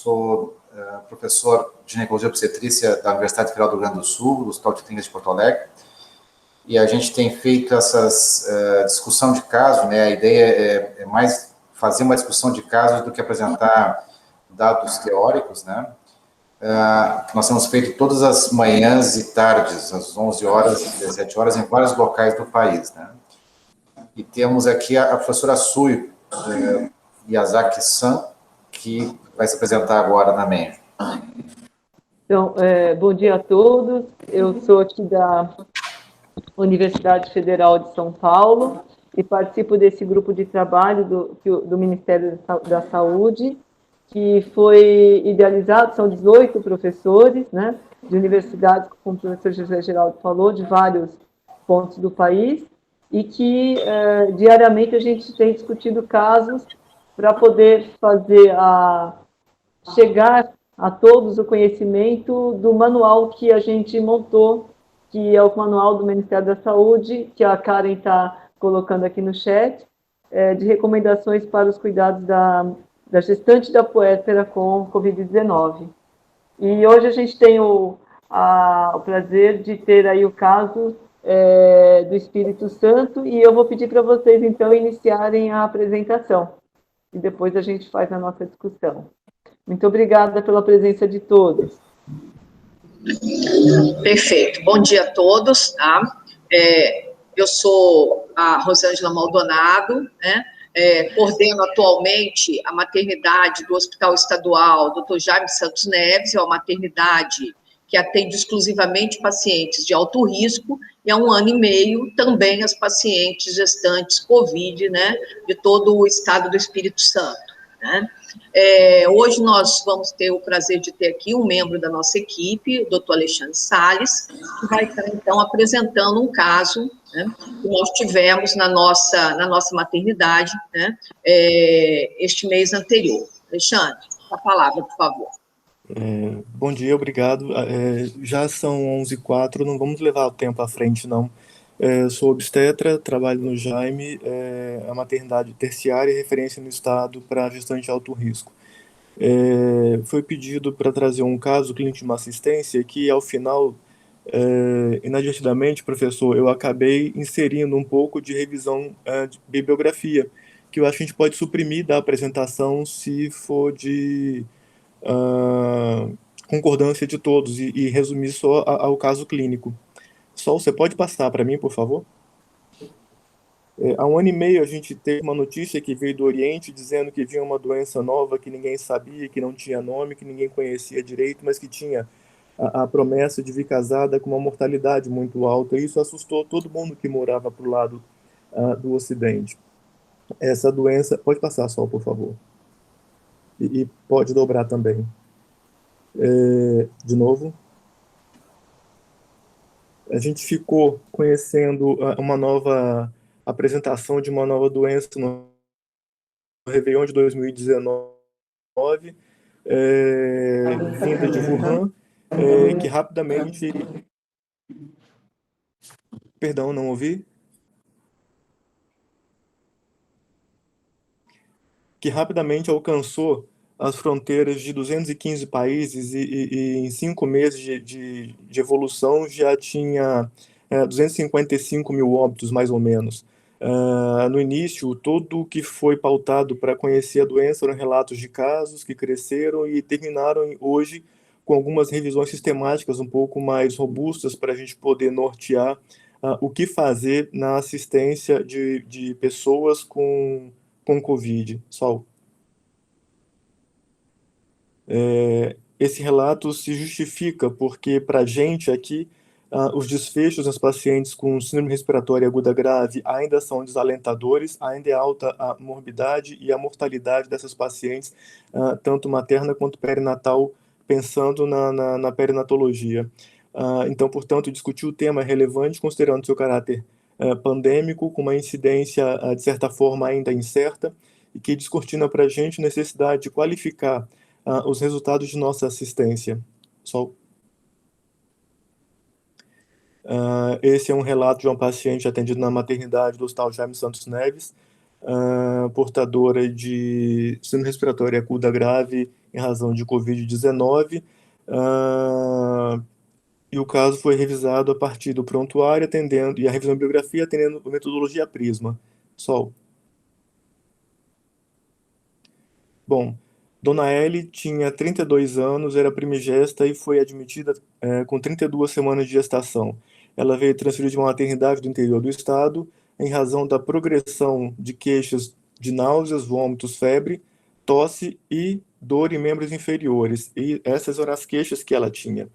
sou professor de ginecologia e obstetrícia da Universidade Federal do Rio Grande do Sul, do Hospital de Clínicas de Porto Alegre, e a gente tem feito essas discussão de casos, né? A ideia é mais fazer uma discussão de casos do que apresentar dados teóricos, né? Nós temos feito todas as manhãs e tardes, às 11 horas, 17 horas, em vários locais do país, né? E temos aqui a professora Sui Yazaki-san, que vai se apresentar agora na MENJ. Então, bom dia a todos. Eu sou aqui da Universidade Federal de São Paulo e participo desse grupo de trabalho do Ministério da Saúde, que foi idealizado, são 18 professores, né, de universidades, como o professor José Geraldo falou, de vários pontos do país, e que diariamente a gente tem discutido casos para poder chegar a todos o conhecimento do manual que a gente montou, que é o manual do Ministério da Saúde, que a Karen está colocando aqui no chat, de recomendações para os cuidados da gestante da puérpera com Covid-19. E hoje a gente tem o prazer de ter aí o caso do Espírito Santo, e eu vou pedir para vocês, então, iniciarem a apresentação, e depois a gente faz a nossa discussão. Muito obrigada pela presença de todos. Perfeito. Bom dia a todos. Tá? Eu sou a Rosângela Maldonado, né? Coordeno atualmente a maternidade do Hospital Estadual Dr. Jaime Santos Neves, é uma maternidade que atende exclusivamente pacientes de alto risco, e há 1 ano e meio também as pacientes gestantes COVID, né, de todo o estado do Espírito Santo, né? Hoje nós vamos ter o prazer de ter aqui um membro da nossa equipe, o Dr. Alexandre Salles, que vai estar, então, apresentando um caso, né, que nós tivemos na nossa maternidade, né, este mês anterior. Alexandre, a palavra, por favor. Bom dia, obrigado. Já são 11h04, não vamos levar o tempo à frente, não. Sou obstetra, trabalho no Jaime, a maternidade terciária e referência no estado para gestante de alto risco. Foi pedido para trazer um caso clínico de uma assistência que, ao final, inadvertidamente, professor, eu acabei inserindo um pouco de revisão de bibliografia, que eu acho que a gente pode suprimir da apresentação se for de concordância de todos e resumir só ao caso clínico. Sol, você pode passar para mim, por favor? Há 1 ano e meio a gente teve uma notícia que veio do Oriente dizendo que vinha uma doença nova que ninguém sabia, que não tinha nome, que ninguém conhecia direito, mas que tinha a promessa de vir casada com uma mortalidade muito alta. E isso assustou todo mundo que morava para o lado do Ocidente. Essa doença... Pode passar, Sol, por favor. E pode dobrar também. De novo. A gente ficou conhecendo uma nova apresentação de uma nova doença no Réveillon de 2019, vinda de Wuhan, que rapidamente... Perdão, não ouvi? Que rapidamente alcançou as fronteiras de 215 países e em 5 meses de evolução já tinha 255 mil óbitos, mais ou menos. No início, tudo o que foi pautado para conhecer a doença eram relatos de casos que cresceram e terminaram hoje com algumas revisões sistemáticas um pouco mais robustas para a gente poder nortear o que fazer na assistência de pessoas com Covid. Sol. Esse relato se justifica porque, para a gente aqui, os desfechos nas pacientes com síndrome respiratória aguda grave ainda são desalentadores, ainda é alta a morbidade e a mortalidade dessas pacientes, tanto materna quanto perinatal, pensando na perinatologia. Então, portanto, discutir o tema é relevante, considerando seu caráter pandêmico, com uma incidência, de certa forma, ainda incerta, e que descortina para a gente a necessidade de qualificar os resultados de nossa assistência. Sol. Esse é um relato de uma paciente atendida na maternidade do Hospital Jaime Santos Neves. portadora de síndrome respiratória aguda grave em razão de Covid-19, e o caso foi revisado a partir do prontuário, e a revisão de bibliografia atendendo a metodologia PRISMA. Sol. Bom, Dona Ellie tinha 32 anos, era primigesta e foi admitida com 32 semanas de gestação. Ela veio transferida de uma maternidade do interior do estado em razão da progressão de queixas de náuseas, vômitos, febre, tosse e dor em membros inferiores. E essas eram as queixas que ela tinha.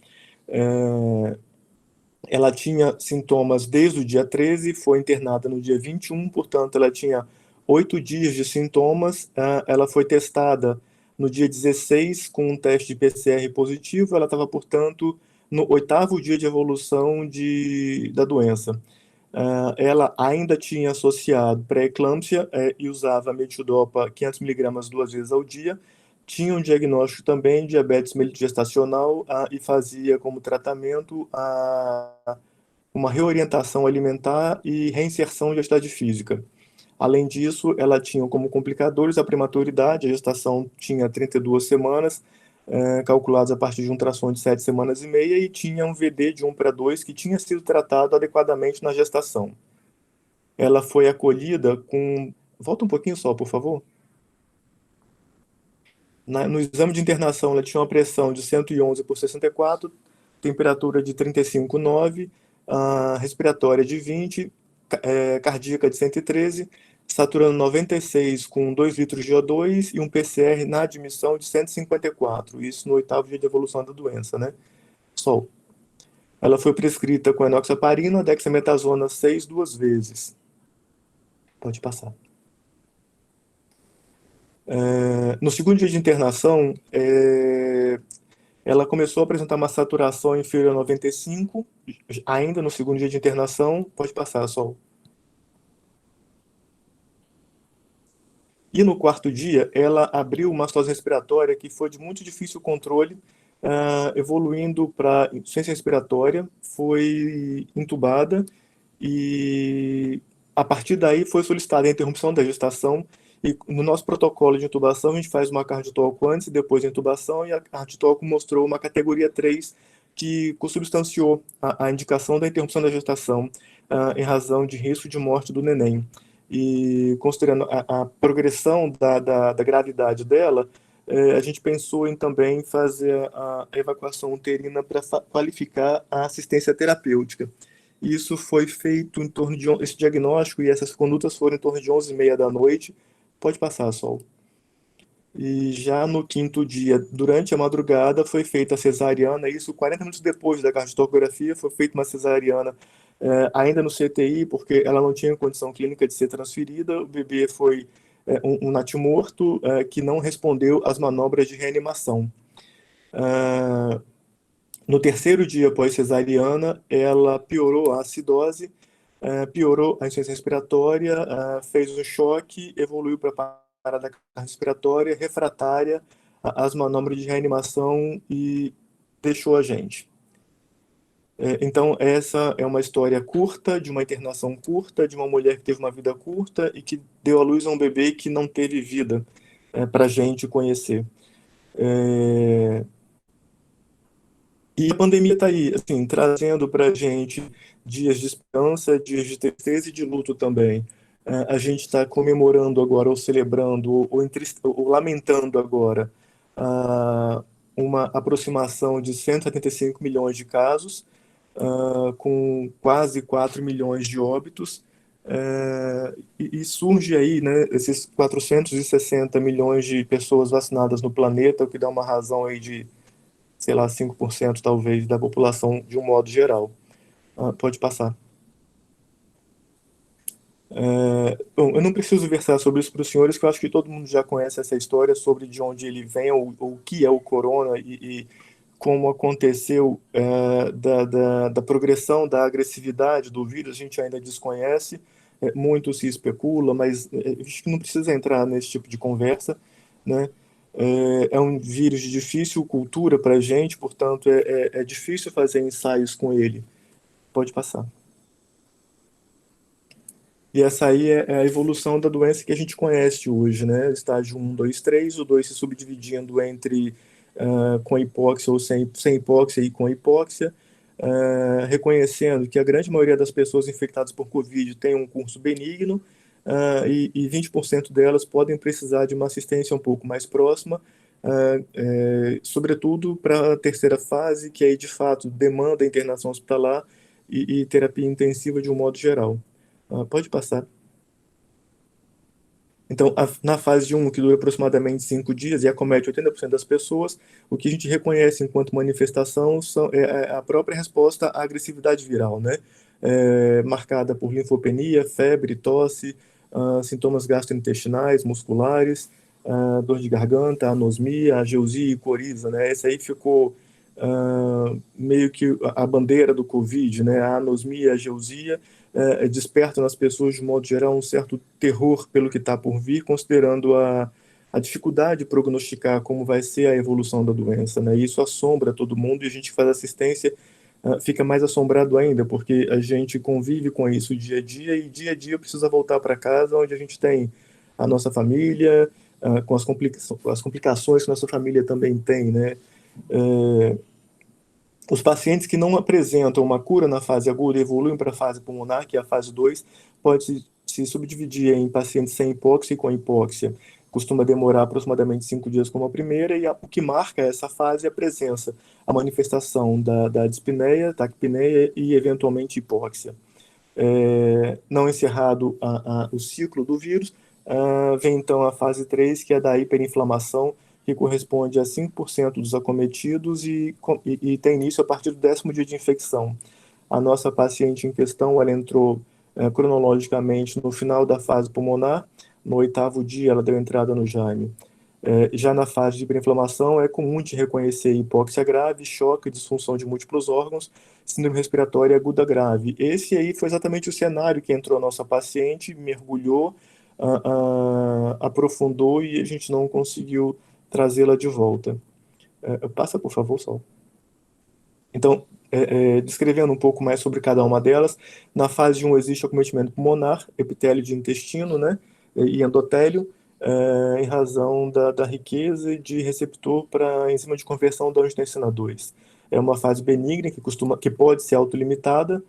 Ela tinha sintomas desde o dia 13, foi internada no dia 21, portanto, ela tinha 8 dias de sintomas. Ela foi testada no dia 16 com um teste de PCR positivo. Ela estava, portanto, no 8º dia de evolução da doença. Ela ainda tinha associado pré-eclâmpsia e usava metildopa 500 mg 2 vezes ao dia. Tinha um diagnóstico também de diabetes mellitus gestacional e fazia como tratamento uma reorientação alimentar e reinserção de atividade física. Além disso, ela tinha como complicadores a prematuridade, a gestação tinha 32 semanas, calculadas a partir de um ultrassom de 7 semanas e meia, e tinha um VD de 1:2 que tinha sido tratado adequadamente na gestação. Ela foi acolhida com... Volta um pouquinho só, por favor. No exame de internação, ela tinha uma pressão de 111 por 64, temperatura de 35,9, respiratória de 20, cardíaca de 113, saturando 96 com 2 litros de O2 e um PCR na admissão de 154, isso no 8º dia de evolução da doença, né? Sol. Ela foi prescrita com enoxaparina, dexametasona 6 2 vezes. Pode passar. No 2º dia de internação, ela começou a apresentar uma saturação inferior a 95, ainda no 2º dia de internação. Pode passar, Sol. E no 4º dia, ela abriu uma mastose respiratória que foi de muito difícil controle, evoluindo para insuficiência respiratória, foi intubada e a partir daí foi solicitada a interrupção da gestação. E no nosso protocolo de intubação, a gente faz uma cardiotoco antes e depois da intubação, e a cardiotoco mostrou uma categoria 3 que consubstanciou a indicação da interrupção da gestação em razão de risco de morte do neném. E considerando a progressão da gravidade dela, a gente pensou em também fazer a evacuação uterina para qualificar a assistência terapêutica. Isso foi feito em torno de... Esse diagnóstico e essas condutas foram em torno de 11h30 da noite. Pode passar, Sol. E já no 5º dia, durante a madrugada, foi feita a cesariana, isso 40 minutos depois da cardiotocografia, foi feita uma cesariana ainda no CTI, porque ela não tinha condição clínica de ser transferida. O bebê foi um natimorto que não respondeu às manobras de reanimação. No 3º dia após cesariana, ela piorou a acidose, piorou a insuficiência respiratória, fez um choque, evoluiu para parada respiratória, refratária às manobras de reanimação e deixou a gente. Então, essa é uma história curta, de uma internação curta, de uma mulher que teve uma vida curta e que deu à luz a um bebê que não teve vida para a gente conhecer. E a pandemia está aí, assim, trazendo para a gente dias de esperança, dias de tristeza e de luto também. A gente está comemorando agora, ou celebrando, ou lamentando agora, uma aproximação de 175 milhões de casos, com quase 4 milhões de óbitos, e surge aí, né, esses 460 milhões de pessoas vacinadas no planeta, o que dá uma razão aí de, sei lá, 5% talvez da população de um modo geral. Pode passar. Bom, eu não preciso versar sobre isso para os senhores, que eu acho que todo mundo já conhece essa história sobre de onde ele vem, ou o que é o corona e como aconteceu da progressão da agressividade do vírus. A gente ainda desconhece, muito se especula, mas acho que não precisa entrar nesse tipo de conversa, né? É um vírus de difícil cultura para a gente, portanto é difícil fazer ensaios com ele. Pode passar. E essa aí é a evolução da doença que a gente conhece hoje, né? Estágio 1, 2, 3, o 2 se subdividindo entre com hipóxia ou sem hipóxia e com hipóxia, reconhecendo que a grande maioria das pessoas infectadas por Covid tem um curso benigno, e 20% delas podem precisar de uma assistência um pouco mais próxima, sobretudo para a terceira fase, que aí de fato demanda internação hospitalar e terapia intensiva de um modo geral. Pode passar. Então, na fase de 1, que dura aproximadamente 5 dias e acomete 80% das pessoas, o que a gente reconhece enquanto manifestação é a própria resposta à agressividade viral, né? Marcada por linfopenia, febre, tosse, sintomas gastrointestinais, musculares, dor de garganta, anosmia, ageusia e coriza, né? Essa aí ficou meio que a bandeira do Covid, né? A anosmia, a ageusia, desperta nas pessoas, de modo geral, um certo terror pelo que está por vir, considerando a dificuldade de prognosticar como vai ser a evolução da doença, né? E isso assombra todo mundo, e a gente que faz assistência fica mais assombrado ainda, porque a gente convive com isso dia a dia precisa voltar para casa, onde a gente tem a nossa família, com as complicações que nossa família também tem, né? Os pacientes que não apresentam uma cura na fase aguda e evoluem para a fase pulmonar, que é a fase 2, pode se subdividir em pacientes sem hipóxia e com hipóxia. Costuma demorar aproximadamente 5 dias como a primeira, e o que marca essa fase é a presença, a manifestação da dispneia, taquipneia e, eventualmente, hipóxia. Não encerrado o ciclo do vírus, vem então a fase 3, que é da hiperinflamação, que corresponde a 5% dos acometidos e tem início a partir do 10º dia de infecção. A nossa paciente em questão, ela entrou cronologicamente no final da fase pulmonar, no 8º dia ela deu entrada no Jaime. Já na fase de hiperinflamação, é comum de reconhecer hipóxia grave, choque, disfunção de múltiplos órgãos, síndrome respiratória aguda grave. Esse aí foi exatamente o cenário que entrou a nossa paciente, mergulhou, aprofundou, e a gente não conseguiu trazê-la de volta. Passa, por favor, Sol. Então, descrevendo um pouco mais sobre cada uma delas, na fase 1 existe acometimento pulmonar, epitélio de intestino, né, e endotélio, em razão da riqueza de receptor para enzima de conversão da angiotensina 2. É uma fase benigna que pode ser autolimitada.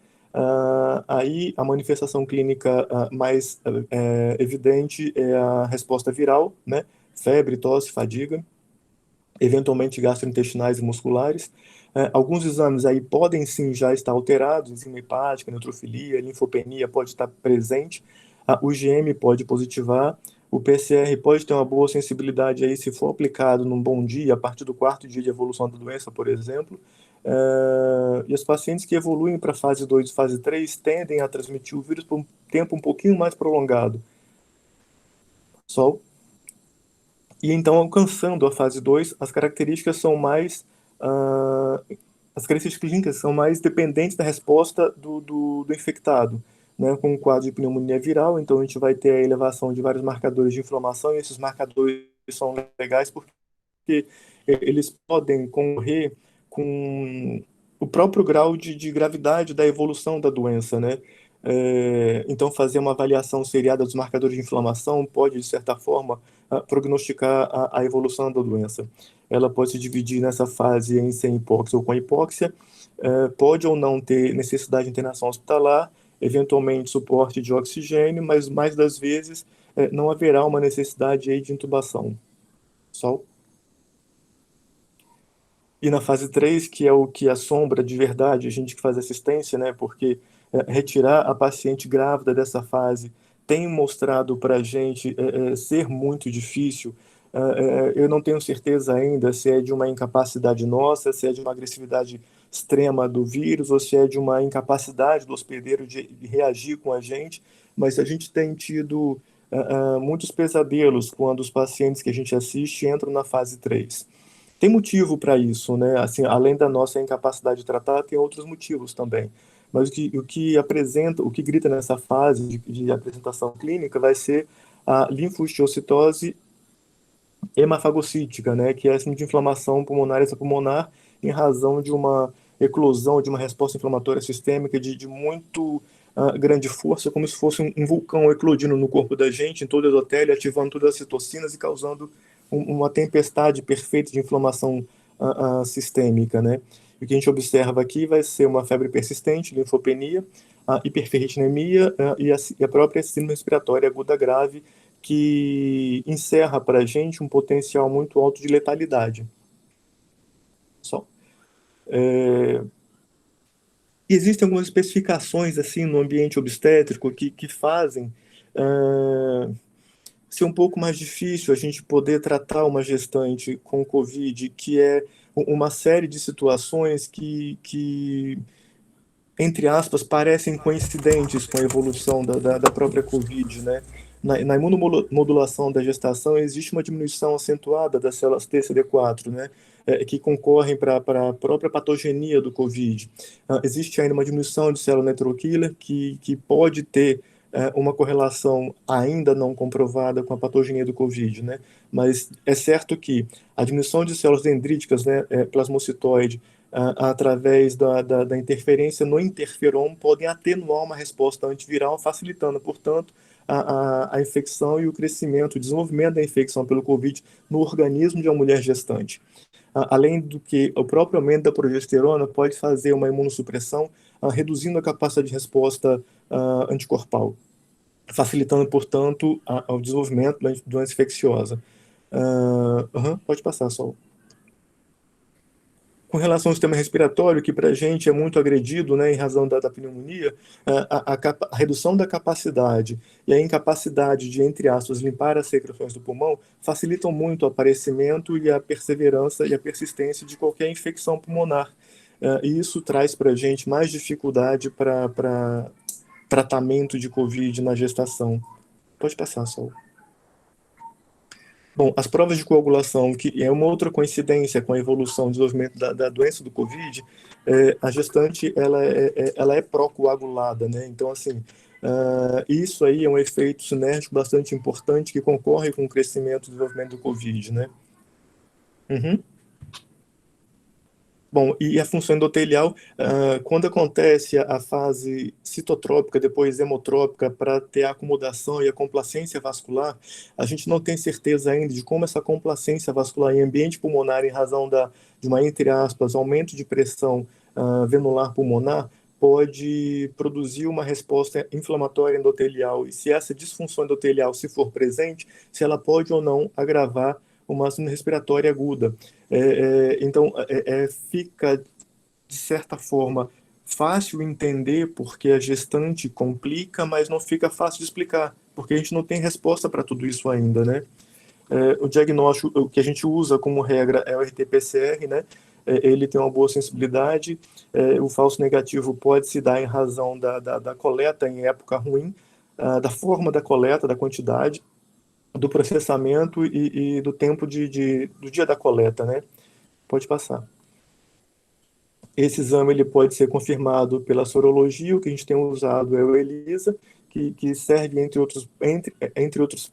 Aí a manifestação clínica mais evidente é a resposta viral, né, febre, tosse, fadiga, eventualmente gastrointestinais e musculares. Alguns exames aí podem sim já estar alterados, enzima hepática, neutrofilia, linfopenia pode estar presente, o IgM pode positivar, o PCR pode ter uma boa sensibilidade aí se for aplicado num bom dia, a partir do 4º dia de evolução da doença, por exemplo. E os pacientes que evoluem para fase 2 e fase 3 tendem a transmitir o vírus por um tempo um pouquinho mais prolongado. Sol. E então, alcançando a fase 2, as características as características clínicas são mais dependentes da resposta do infectado, né? Com um quadro de pneumonia viral, então a gente vai ter a elevação de vários marcadores de inflamação, e esses marcadores são legais porque eles podem concorrer com o próprio grau de gravidade da evolução da doença, né? Então, fazer uma avaliação seriada dos marcadores de inflamação pode, de certa forma, prognosticar a evolução da doença. Ela pode se dividir nessa fase em sem hipóxia ou com hipóxia, pode ou não ter necessidade de internação hospitalar, eventualmente suporte de oxigênio, mas mais das vezes não haverá uma necessidade aí de intubação. Sol. E na fase 3, que é o que assombra de verdade a gente que faz assistência, né? Porque retirar a paciente grávida dessa fase tem mostrado para a gente ser muito difícil. Eu não tenho certeza ainda se é de uma incapacidade nossa, se é de uma agressividade extrema do vírus, ou se é de uma incapacidade do hospedeiro de reagir com a gente, mas a gente tem tido muitos pesadelos quando os pacientes que a gente assiste entram na fase 3. Tem motivo para isso, né? Assim, além da nossa incapacidade de tratar, tem outros motivos também. Mas o que grita nessa fase de apresentação clínica vai ser a linfostiocytose hemafagocítica, né? Que é a síndrome de inflamação pulmonar extrapulmonar em razão de uma eclosão de uma resposta inflamatória sistêmica de muito grande força, como se fosse um vulcão eclodindo no corpo da gente, em todo o endotélio, ativando todas as citocinas e causando uma tempestade perfeita de inflamação sistêmica, né? E o que a gente observa aqui vai ser uma febre persistente, linfopenia, a hiperferritinemia e a própria síndrome respiratória aguda grave, que encerra para a gente um potencial muito alto de letalidade. Só. Existem algumas especificações assim no ambiente obstétrico que fazem ser um pouco mais difícil a gente poder tratar uma gestante com Covid, que é uma série de situações que entre aspas, parecem coincidentes com a evolução da própria Covid, né? Na imunomodulação da gestação existe uma diminuição acentuada das células TCD4, né? Que concorrem para a própria patogenia do Covid. Existe ainda uma diminuição de célula neutroquílea que pode ter uma correlação ainda não comprovada com a patogenia do Covid, né? Mas é certo que a diminuição de células dendríticas, né, plasmocitoide, através da interferência no interferon, podem atenuar uma resposta antiviral, facilitando, portanto, a infecção e o crescimento, o desenvolvimento da infecção pelo Covid no organismo de uma mulher gestante. Além do que o próprio aumento da progesterona pode fazer uma imunossupressão, reduzindo a capacidade de resposta anticorpal, facilitando, portanto, o desenvolvimento da doença infecciosa. Pode passar, Sol. Com relação ao sistema respiratório, que para a gente é muito agredido, né, em razão da pneumonia, a redução da capacidade e a incapacidade de, entre aspas, limpar as secreções do pulmão facilitam muito o aparecimento e a perseverança e a persistência de qualquer infecção pulmonar. E isso traz para a gente mais dificuldade para tratamento de Covid na gestação. Pode passar, Sol. Bom, as provas de coagulação, que é uma outra coincidência com a evolução e desenvolvimento da doença do Covid, a gestante ela é pró-coagulada, né? Então, assim, isso aí é um efeito sinérgico bastante importante que concorre com o crescimento e desenvolvimento do Covid, né? Bom, e a função endotelial, quando acontece a fase citotrópica, depois hemotrópica, para ter a acomodação e a complacência vascular, a gente não tem certeza ainda de como essa complacência vascular em ambiente pulmonar, em razão de uma, entre aspas, aumento de pressão venular pulmonar, pode produzir uma resposta inflamatória endotelial. E se essa disfunção endotelial, se for presente, se ela pode ou não agravar uma síndrome respiratória aguda. Então, fica, de certa forma, fácil entender porque a gestante complica, mas não fica fácil de explicar, porque a gente não tem resposta para tudo isso ainda, né? O diagnóstico o que a gente usa como regra é o RT-PCR, né? Ele tem uma boa sensibilidade, o falso negativo pode se dar em razão da coleta em época ruim, da forma da coleta, da quantidade, do processamento e do tempo do dia da coleta, né? Pode passar. Esse exame ele pode ser confirmado pela sorologia. O que a gente tem usado é o ELISA, que serve, entre outros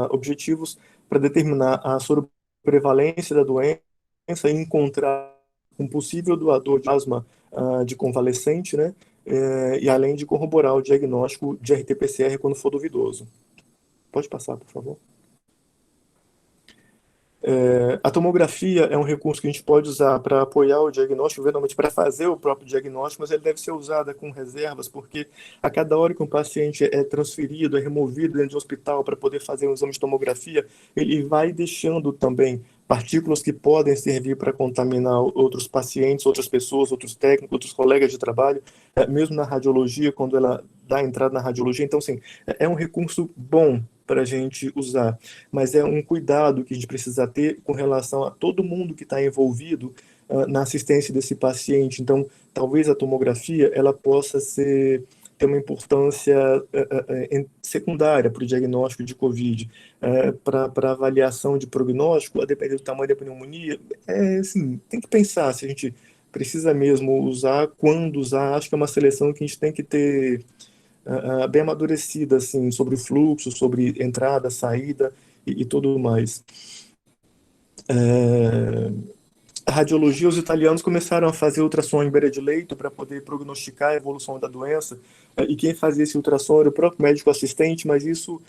objetivos, para determinar a soroprevalência da doença e encontrar um possível doador de plasma de convalescente, né? E além de corroborar o diagnóstico de RT-PCR quando for duvidoso. Pode passar, por favor. A tomografia é um recurso que a gente pode usar para apoiar o diagnóstico, eventualmente para fazer o próprio diagnóstico, mas ele deve ser usado com reservas, porque a cada hora que um paciente é transferido, é removido dentro de um hospital para poder fazer um exame de tomografia, ele vai deixando também partículas que podem servir para contaminar outros pacientes, outras pessoas, outros técnicos, outros colegas de trabalho, mesmo na radiologia, quando ela dá entrada na radiologia. Então, assim, é um recurso bom para a gente usar, mas é um cuidado que a gente precisa ter com relação a todo mundo que está envolvido na assistência desse paciente. Então, talvez a tomografia ela possa ter uma importância secundária para o diagnóstico de COVID, para avaliação de prognóstico, a depender do tamanho da pneumonia. Assim, tem que pensar se a gente precisa mesmo usar, quando usar. Acho que é uma seleção que a gente tem que ter bem amadurecida, assim, sobre o fluxo, sobre entrada, saída e tudo mais. radiologia, os italianos começaram a fazer ultrassom em beira de leito para poder prognosticar a evolução da doença, e quem fazia esse ultrassom era o próprio médico assistente, mas isso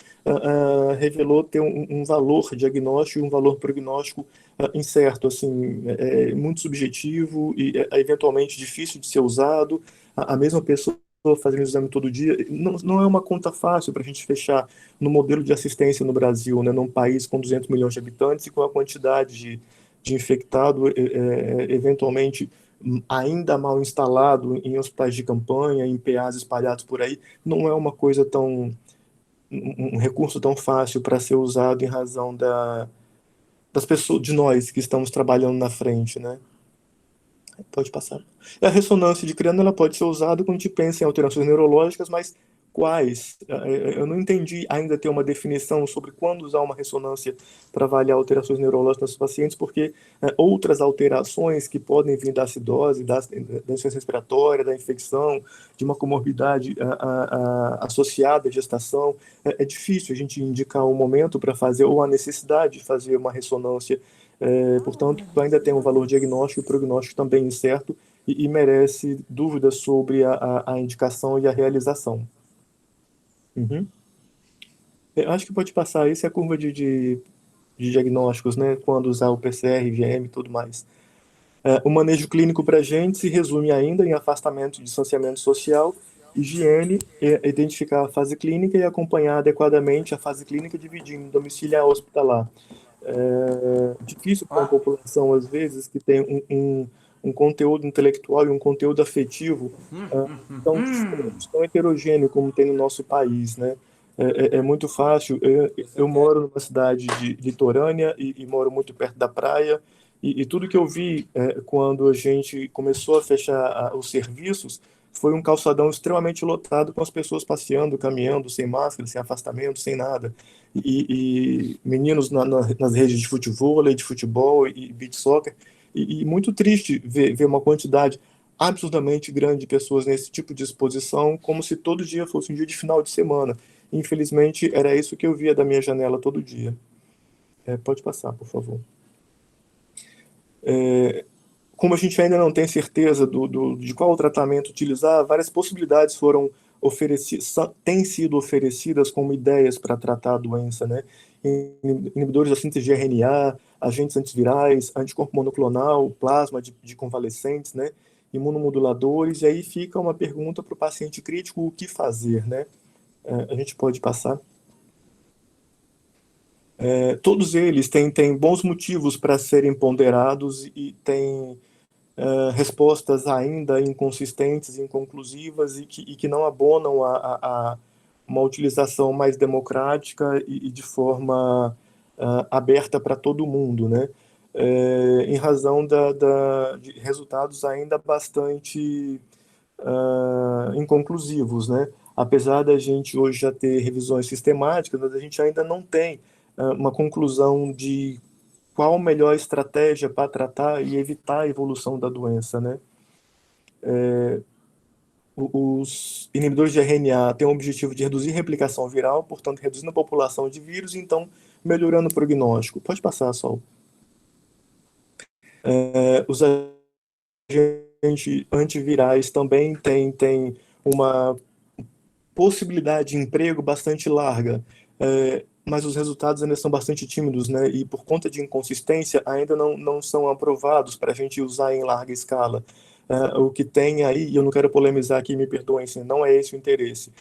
revelou ter um valor diagnóstico e um valor prognóstico incerto, assim, muito subjetivo e eventualmente difícil de ser usado. A mesma pessoa fazendo o exame todo dia, não é uma conta fácil para a gente fechar no modelo de assistência no Brasil, né, num país com 200 milhões de habitantes e com a quantidade de infectado, eventualmente ainda mal instalado em hospitais de campanha, em PAs espalhados por aí, não é uma coisa um recurso tão fácil para ser usado em razão das pessoas, de nós que estamos trabalhando na frente, né? Pode passar. A ressonância de crânio ela pode ser usada quando a gente pensa em alterações neurológicas, mas quais? Eu não entendi ainda ter uma definição sobre quando usar uma ressonância para avaliar alterações neurológicas nos pacientes, porque outras alterações que podem vir da acidose, da insuficiência respiratória, da infecção, de uma comorbidade associada à gestação, é difícil a gente indicar um momento para fazer, ou a necessidade de fazer uma ressonância. Portanto, ainda tem um valor diagnóstico e prognóstico também incerto e merece dúvidas sobre a indicação e a realização. Uhum. Eu acho que pode passar, isso é a curva de diagnósticos, né? Quando usar o PCR, IgM e tudo mais. O manejo clínico para a gente se resume ainda em afastamento e distanciamento social, higiene, identificar a fase clínica e acompanhar adequadamente a fase clínica dividindo domiciliar hospitalar. Difícil para uma população, às vezes, que tem um conteúdo intelectual e um conteúdo afetivo tão heterogêneo como tem no nosso país, né? É muito fácil. Eu moro numa cidade litorânea e moro muito perto da praia, e tudo que eu vi quando a gente começou a fechar os serviços foi um calçadão extremamente lotado com as pessoas passeando, caminhando, sem máscara, sem afastamento, sem nada. E meninos nas redes de futebol, de futebol e beach soccer. E muito triste ver uma quantidade absurdamente grande de pessoas nesse tipo de exposição, como se todo dia fosse um dia de final de semana. Infelizmente, era isso que eu via da minha janela todo dia. Pode passar, por favor. Como a gente ainda não tem certeza de qual tratamento utilizar, várias possibilidades foram têm sido oferecidas como ideias para tratar a doença, né? Inibidores da síntese de RNA, agentes antivirais, anticorpo monoclonal, plasma de convalescentes, né? Imunomoduladores, e aí fica uma pergunta para o paciente crítico: o que fazer, né? A gente pode passar. Todos eles têm bons motivos para serem ponderados e têm respostas ainda inconsistentes, inconclusivas e que não abonam a uma utilização mais democrática e de forma aberta para todo mundo, né? Em razão de resultados ainda bastante inconclusivos, né? Apesar da gente hoje já ter revisões sistemáticas, mas a gente ainda não tem uma conclusão de qual a melhor estratégia para tratar e evitar a evolução da doença, né? Os inibidores de RNA têm o objetivo de reduzir a replicação viral, portanto, reduzindo a população de vírus e, então, melhorando o prognóstico. Pode passar, Sol. Os agentes antivirais também têm uma possibilidade de emprego bastante larga, mas os resultados ainda são bastante tímidos, né? E por conta de inconsistência ainda não são aprovados para a gente usar em larga escala. O que tem aí, e eu não quero polemizar aqui, me perdoem, assim, não é esse o interesse,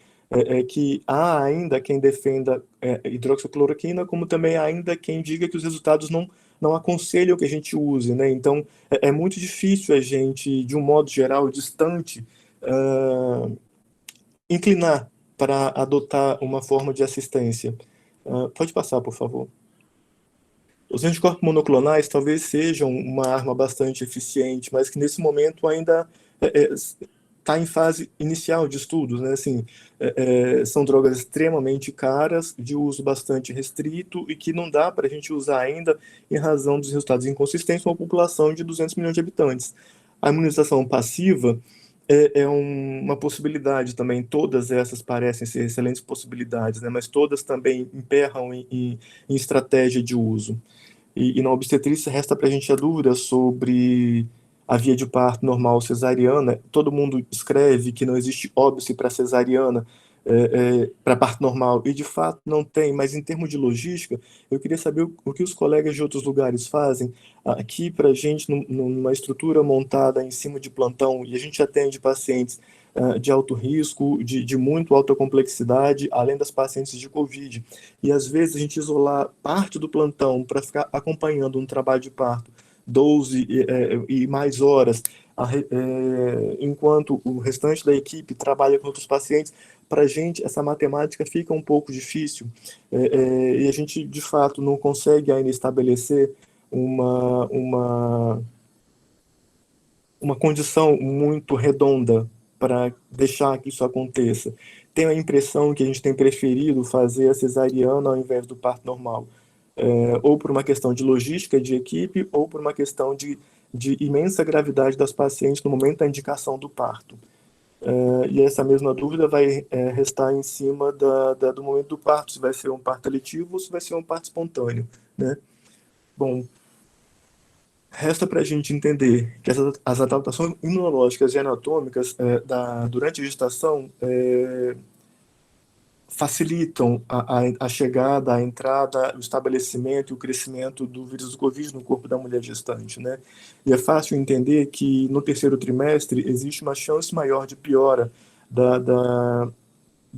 que há ainda quem defenda hidroxicloroquina, como também há ainda quem diga que os resultados não aconselham que a gente use, né? Então, é muito difícil a gente, de um modo geral, distante, inclinar para adotar uma forma de assistência. Pode passar, por favor. Os anticorpos monoclonais talvez sejam uma arma bastante eficiente, mas que nesse momento ainda está em fase inicial de estudos, né? Assim, são drogas extremamente caras, de uso bastante restrito e que não dá para a gente usar ainda em razão dos resultados inconsistentes numa população de 200 milhões de habitantes. A imunização passiva uma possibilidade também. Todas essas parecem ser excelentes possibilidades, né? Mas todas também emperram em estratégia de uso. E na obstetrícia resta para a gente a dúvida sobre a via de parto normal cesariana. Todo mundo escreve que não existe óbice para cesariana, para parto normal, e de fato não tem, mas em termos de logística, eu queria saber o que os colegas de outros lugares fazem. Aqui, para a gente, numa estrutura montada em cima de plantão, e a gente atende pacientes de alto risco, de muito alta complexidade, além das pacientes de Covid. E às vezes a gente isolar parte do plantão para ficar acompanhando um trabalho de parto 12 e mais horas, enquanto o restante da equipe trabalha com outros pacientes, para a gente essa matemática fica um pouco difícil, e a gente de fato não consegue ainda estabelecer uma condição muito redonda para deixar que isso aconteça. Tenho a impressão que a gente tem preferido fazer a cesariana ao invés do parto normal, ou por uma questão de logística de equipe, ou por uma questão de imensa gravidade das pacientes no momento da indicação do parto. E essa mesma dúvida vai restar em cima do momento do parto, se vai ser um parto eletivo ou se vai ser um parto espontâneo, né? Bom, resta para a gente entender que as adaptações imunológicas e anatômicas durante a gestação facilitam a chegada, a entrada, o estabelecimento e o crescimento do vírus do Covid no corpo da mulher gestante, né? E é fácil entender que no terceiro trimestre existe uma chance maior de piora da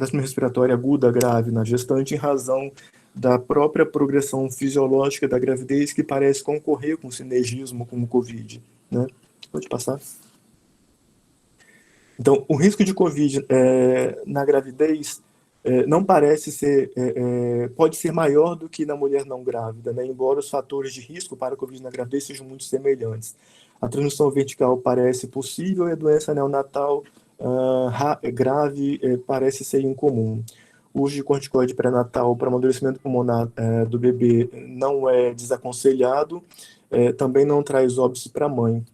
síndrome respiratória aguda grave na gestante em razão da própria progressão fisiológica da gravidez que parece concorrer com o sinergismo com o Covid, né? Pode passar. Então, o risco de Covid na gravidez não parece ser, pode ser maior do que na mulher não grávida, né? Embora os fatores de risco para a Covid na gravidez sejam muito semelhantes. A transmissão vertical parece possível e a doença neonatal grave parece ser incomum. O uso de corticoide pré-natal para amadurecimento pulmonar do bebê não é desaconselhado, também não traz óbice para a mãe.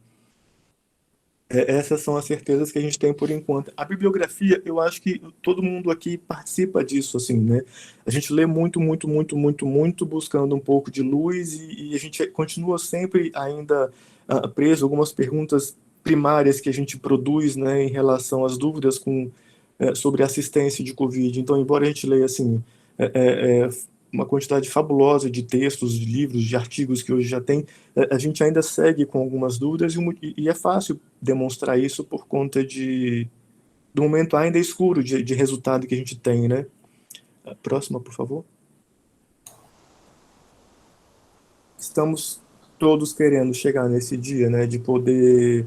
Essas são as certezas que a gente tem por enquanto. A bibliografia, eu acho que todo mundo aqui participa disso, assim, né? A gente lê muito, muito, muito, muito, muito, buscando um pouco de luz e a gente continua sempre ainda preso a algumas perguntas primárias que a gente produz, né, em relação às dúvidas sobre assistência de Covid. Então, embora a gente leia, assim, uma quantidade fabulosa de textos, de livros, de artigos que hoje já tem, a gente ainda segue com algumas dúvidas e é fácil demonstrar isso por conta do momento ainda escuro de resultado que a gente tem, né? A próxima, por favor. Estamos todos querendo chegar nesse dia, né, de poder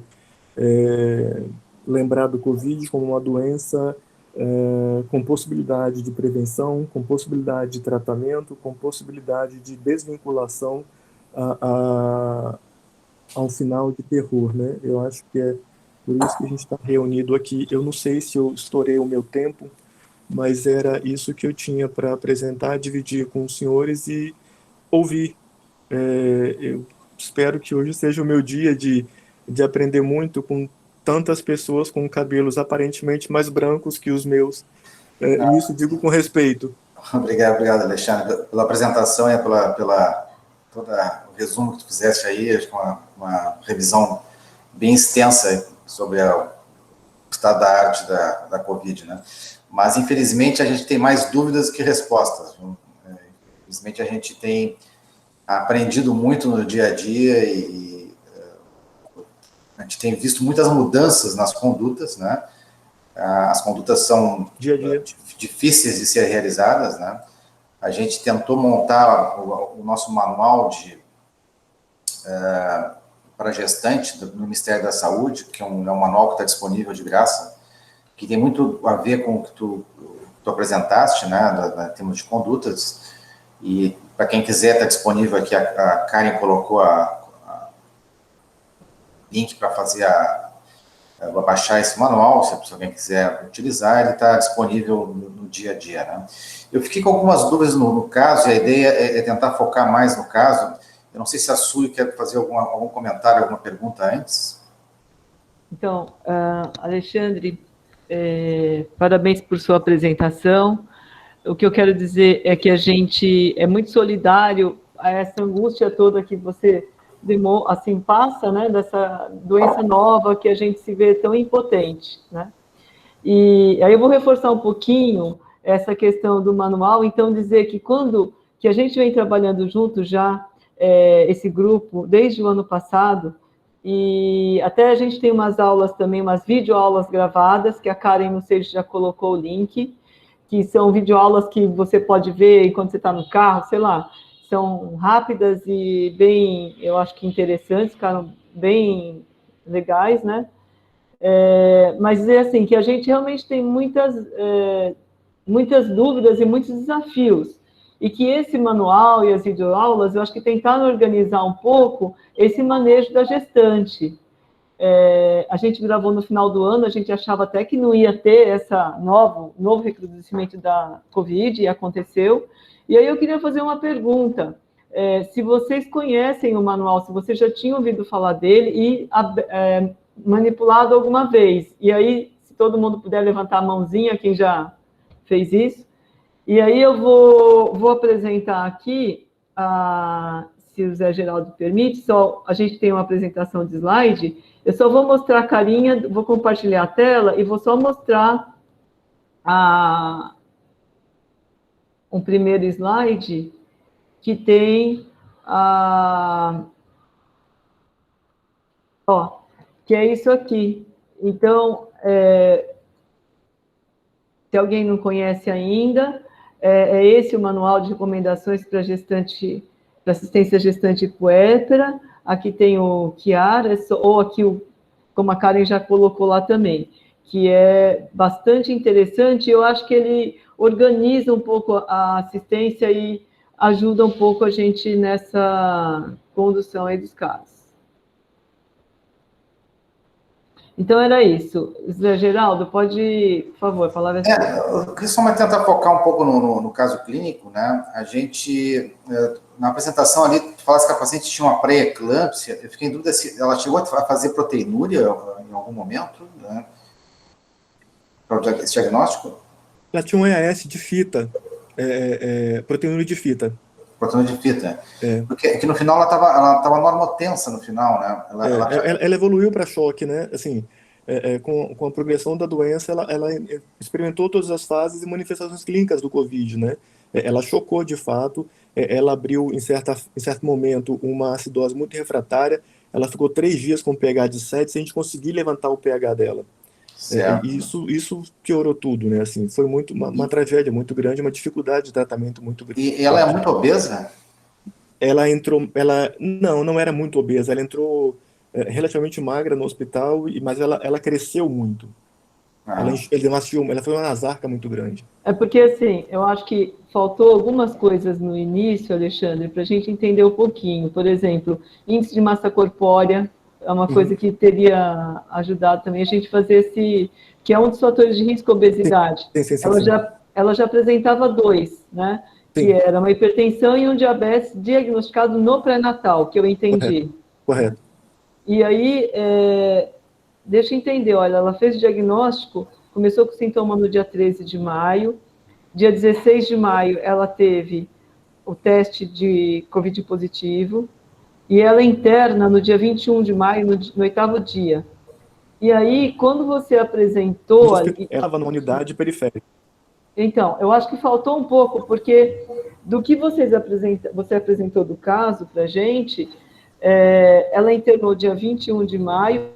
lembrar do Covid como uma doença com possibilidade de prevenção, com possibilidade de tratamento, com possibilidade de desvinculação a um final de terror, né? Eu acho que é por isso que a gente está reunido aqui. Eu não sei se eu estourei o meu tempo, mas era isso que eu tinha para apresentar, dividir com os senhores e ouvir. Eu espero que hoje seja o meu dia de aprender muito com tantas pessoas com cabelos aparentemente mais brancos que os meus. E isso digo com respeito. Obrigado, Alexandre, pela apresentação e pela todo o resumo que tu fizeste aí, com uma revisão bem extensa sobre o estado da arte da Covid, né? Mas, infelizmente, a gente tem mais dúvidas que respostas. Infelizmente, a gente tem aprendido muito no dia a dia e a gente tem visto muitas mudanças nas condutas, né? As condutas são dia a dia difíceis de ser realizadas, né? A gente tentou montar o nosso manual para gestante do Ministério da Saúde, que é um manual que está disponível de graça, que tem muito a ver com o que tu apresentaste, né, em termos de condutas. E para quem quiser, está disponível aqui, a Karen colocou link para fazer baixar esse manual, se alguém quiser utilizar, ele está disponível no dia a dia, né? Eu fiquei com algumas dúvidas no caso, e a ideia é tentar focar mais no caso. Eu não sei se a Sui quer fazer algum comentário, alguma pergunta antes. Então, Alexandre, parabéns por sua apresentação. O que eu quero dizer é que a gente é muito solidário essa angústia toda que você assim passa, né, dessa doença nova que a gente se vê tão impotente, né? E aí eu vou reforçar um pouquinho essa questão do manual, então dizer que quando que a gente vem trabalhando junto já, esse grupo, desde o ano passado, e até a gente tem umas aulas também, umas videoaulas gravadas, que a Karen, não sei se já colocou o link, que são videoaulas que você pode ver enquanto você está no carro, sei lá, são rápidas e bem, eu acho que interessantes, ficaram bem legais, né? Mas é assim, que a gente realmente tem muitas dúvidas e muitos desafios, e que esse manual e as videoaulas, eu acho que tentaram organizar um pouco esse manejo da gestante. A gente gravou no final do ano, a gente achava até que não ia ter esse novo recrudescimento da Covid, e aconteceu. E aí eu queria fazer uma pergunta, se vocês conhecem o manual, se vocês já tinham ouvido falar dele e manipulado alguma vez, e aí, se todo mundo puder levantar a mãozinha, quem já fez isso, e aí eu vou apresentar aqui, se o Zé Geraldo permite, a gente tem uma apresentação de slide, eu só vou mostrar a carinha, vou compartilhar a tela e vou só mostrar um primeiro slide que tem que é isso aqui. Então, se alguém não conhece ainda, é esse o manual de recomendações para assistência gestante puérpera. Aqui tem o Chiara, ou aqui, como a Karen já colocou lá também, que é bastante interessante. Eu acho que ele organiza um pouco a assistência e ajuda um pouco a gente nessa condução aí dos casos. Então, era isso. Zé Geraldo, pode, por favor, falar assim. Eu queria só tentar focar um pouco no caso clínico, né? A gente, na apresentação ali, falasse que a paciente tinha uma pré-eclâmpsia, eu fiquei em dúvida se ela chegou a fazer proteinúria em algum momento, né? Para esse diagnóstico? Ela tinha um EAS de fita, proteinúria de fita. Proteinúria de fita. Porque no final ela estava normotensa no final, né? Ela evoluiu para choque, né? Assim, com a progressão da doença, ela experimentou todas as fases e manifestações clínicas do Covid, né? Ela chocou de fato, ela abriu em certo momento uma acidose muito refratária, ela ficou 3 dias com pH de 7 sem a gente conseguir levantar o pH dela. Isso piorou tudo, né? Assim, foi uma tragédia muito grande, uma dificuldade de tratamento muito grande. E ela é muito obesa? Não era muito obesa, ela entrou relativamente magra no hospital, mas ela cresceu muito. Ela foi uma nasarca muito grande. Porque, assim, eu acho que faltou algumas coisas no início, Alexandre, para a gente entender um pouquinho. Por exemplo, índice de massa corpórea é uma coisa que teria ajudado também a gente fazer que é um dos fatores de risco, obesidade. Sim. Ela já apresentava 2, né? Sim. Que era uma hipertensão e um diabetes diagnosticado no pré-natal, que eu entendi. Correto. E aí, deixa eu entender, olha, ela fez o diagnóstico, começou com sintoma no dia 13 de maio, dia 16 de maio ela teve o teste de Covid positivo, e ela interna no dia 21 de maio, no 8º dia. E aí, quando você apresentou... Ela estava na unidade periférica. Então, eu acho que faltou um pouco, porque do que você apresentou do caso para a gente, ela internou dia 21 de maio.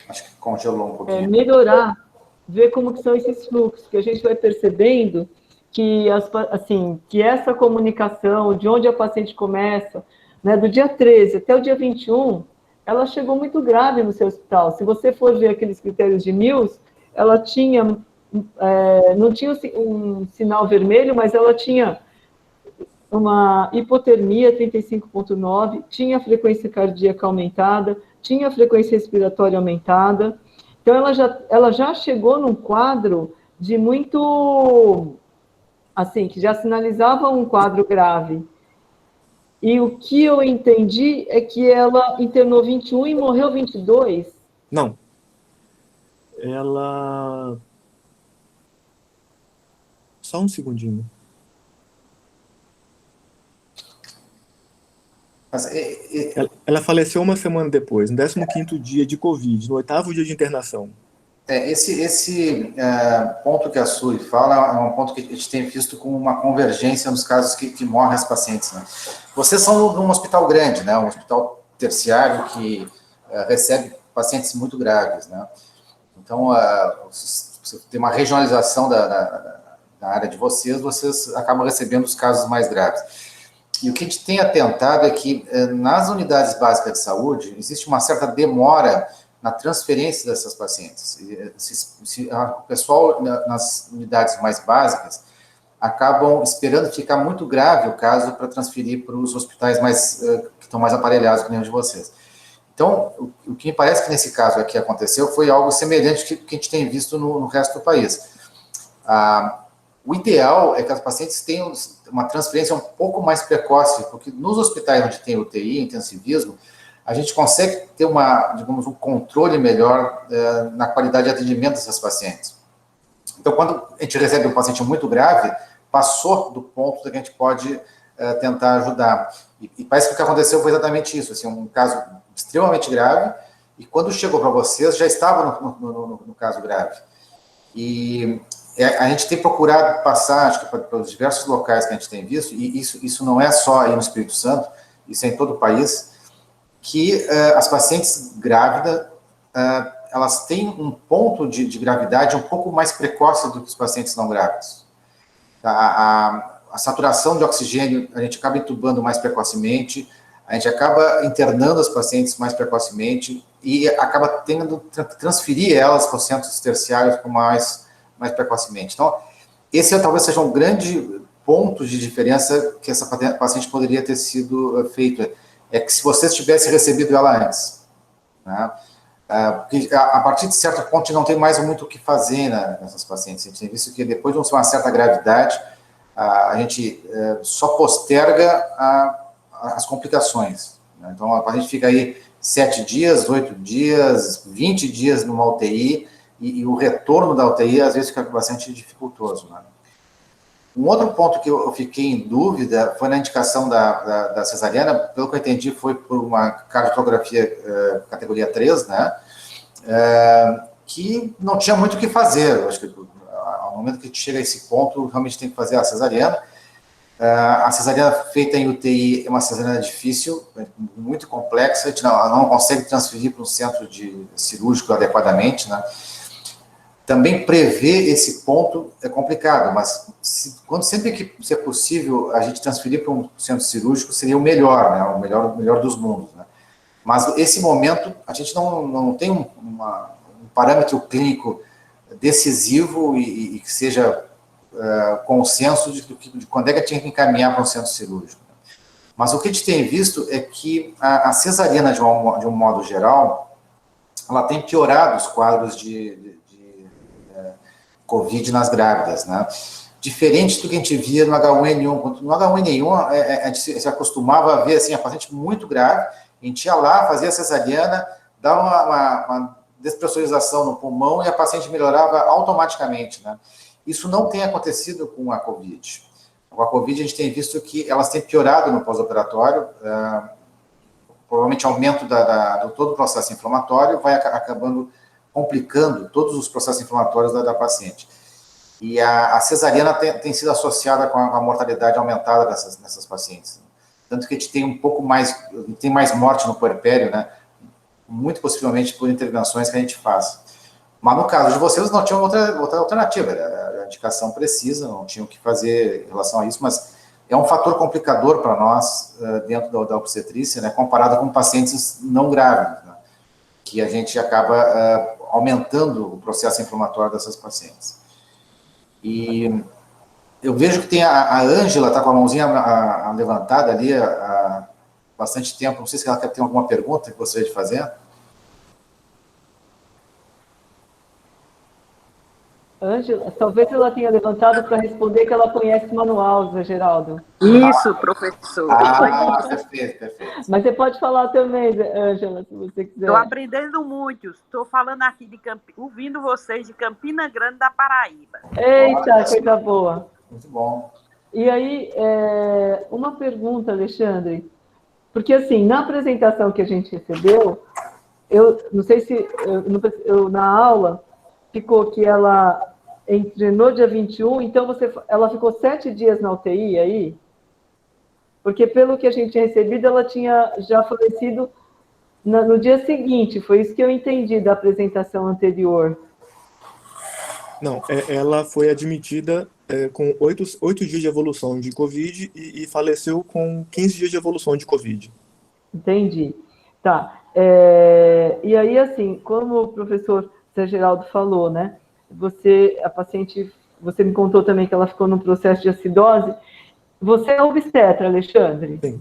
Acho que congelou um pouquinho. Melhorar, ver como que são esses fluxos, que a gente vai percebendo que, que essa comunicação, de onde a paciente começa, né, do dia 13 até o dia 21, ela chegou muito grave no seu hospital. Se você for ver aqueles critérios de Mills, ela tinha, não tinha um sinal vermelho, mas ela tinha uma hipotermia 35,9, tinha frequência cardíaca aumentada, tinha frequência respiratória aumentada. Então, ela já chegou num quadro de muito, assim, que já sinalizava um quadro grave. E o que eu entendi é que ela internou 21 e morreu 22? Não. Ela Só um segundinho. Mas, Ela faleceu uma semana depois, no 15º dia de Covid, no 8º dia de internação. Esse ponto que a Suri fala é um ponto que a gente tem visto com uma convergência nos casos que morrem as pacientes, né? Vocês são num hospital grande, né? Um hospital terciário que recebe pacientes muito graves, né? Então, você tem uma regionalização da área de vocês acabam recebendo os casos mais graves. E o que a gente tem atentado é que nas unidades básicas de saúde existe uma certa demora na transferência dessas pacientes. O pessoal nas unidades mais básicas acabam esperando ficar muito grave o caso para transferir para os hospitais que estão mais aparelhados, que nem o de vocês. Então, o que me parece que nesse caso aqui aconteceu foi algo semelhante que a gente tem visto no resto do país. O ideal é que as pacientes tenham uma transferência um pouco mais precoce, porque nos hospitais onde tem UTI, intensivismo, a gente consegue ter um controle melhor na qualidade de atendimento dessas pacientes. Então, quando a gente recebe um paciente muito grave, passou do ponto que a gente pode tentar ajudar. E parece que o que aconteceu foi exatamente isso, assim, um caso extremamente grave, e quando chegou para vocês, já estava no caso grave. E a gente tem procurado passar, acho que pelos diversos locais que a gente tem visto, e isso não é só aí no Espírito Santo, isso é em todo o país, que as pacientes grávidas, elas têm um ponto de gravidade um pouco mais precoce do que os pacientes não grávidos. A saturação de oxigênio, a gente acaba entubando mais precocemente, a gente acaba internando as pacientes mais precocemente e acaba tendo que transferir elas para os centros terciários mais precocemente. Então, esse talvez seja um grande ponto de diferença que essa paciente poderia ter sido feito. É que se vocês tivessem recebido ela antes, né? Porque a partir de certo ponto não tem mais muito o que fazer nessas pacientes. A gente tem visto que depois de uma certa gravidade, a gente só posterga as complicações, né? Então, a paciente fica aí 7 dias, 8 dias, 20 dias numa UTI, e o retorno da UTI, às vezes, fica bastante dificultoso, né? Um outro ponto que eu fiquei em dúvida foi na indicação da cesariana, pelo que eu entendi, foi por uma cardiografia categoria 3, né? Que não tinha muito o que fazer. Eu acho que ao momento que a gente chega a esse ponto, realmente tem que fazer a cesariana. A cesariana feita em UTI é uma cesariana difícil, muito complexa, a gente não consegue transferir para um centro cirúrgico adequadamente, né? Também prever esse ponto é complicado, mas sempre que é possível a gente transferir para um centro cirúrgico seria o melhor, né? O melhor dos mundos, né? Mas esse momento a gente não tem um parâmetro clínico decisivo e que seja consenso de quando é que a gente tem que encaminhar para um centro cirúrgico. Mas o que a gente tem visto é que a cesariana, de um modo geral, ela tem piorado os quadros de Covid nas grávidas, né? Diferente do que a gente via no H1N1. No H1N1, a gente se acostumava a ver assim, a paciente muito grave, a gente ia lá, fazia a cesariana, dava uma despressurização no pulmão e a paciente melhorava automaticamente, né? Isso não tem acontecido com a Covid. Com a Covid, a gente tem visto que elas têm piorado no pós-operatório, provavelmente aumento do todo o processo inflamatório vai acabando complicando todos os processos inflamatórios da paciente. E a cesariana tem sido associada com a mortalidade aumentada nessas pacientes. Tanto que a gente tem mais morte no puerpério, né? Muito possivelmente por intervenções que a gente faz. Mas no caso de vocês, não tinha outra alternativa, era a indicação precisa, não tinham o que fazer em relação a isso, mas é um fator complicador para nós dentro da obstetrícia, né? Comparado com pacientes não grávidos, né? Que a gente acaba aumentando o processo inflamatório dessas pacientes. E eu vejo que tem a Ângela, está com a mãozinha levantada ali há bastante tempo, não sei se ela quer ter alguma pergunta que gostaria de fazer. Ângela, talvez ela tenha levantado para responder que ela conhece o manual, Zé Geraldo. Isso, professor. Perfeito. Mas você pode falar também, Ângela, se você quiser. Estou aprendendo muito. Estou falando aqui ouvindo vocês de Campina Grande da Paraíba. Eita, coisa boa. Muito bom. E aí, uma pergunta, Alexandre, porque assim, na apresentação que a gente recebeu, eu não sei se na aula ficou que ela no dia 21, então ela ficou 7 dias na UTI aí? Porque pelo que a gente tinha recebido, ela tinha já falecido no dia seguinte, foi isso que eu entendi da apresentação anterior. Não, ela foi admitida com 8 dias de evolução de Covid e faleceu com 15 dias de evolução de Covid. Entendi. Tá. E aí, assim, como o professor Zé Geraldo falou, né? A paciente, você me contou também que ela ficou num processo de acidose. Você é obstetra, Alexandre? Sim.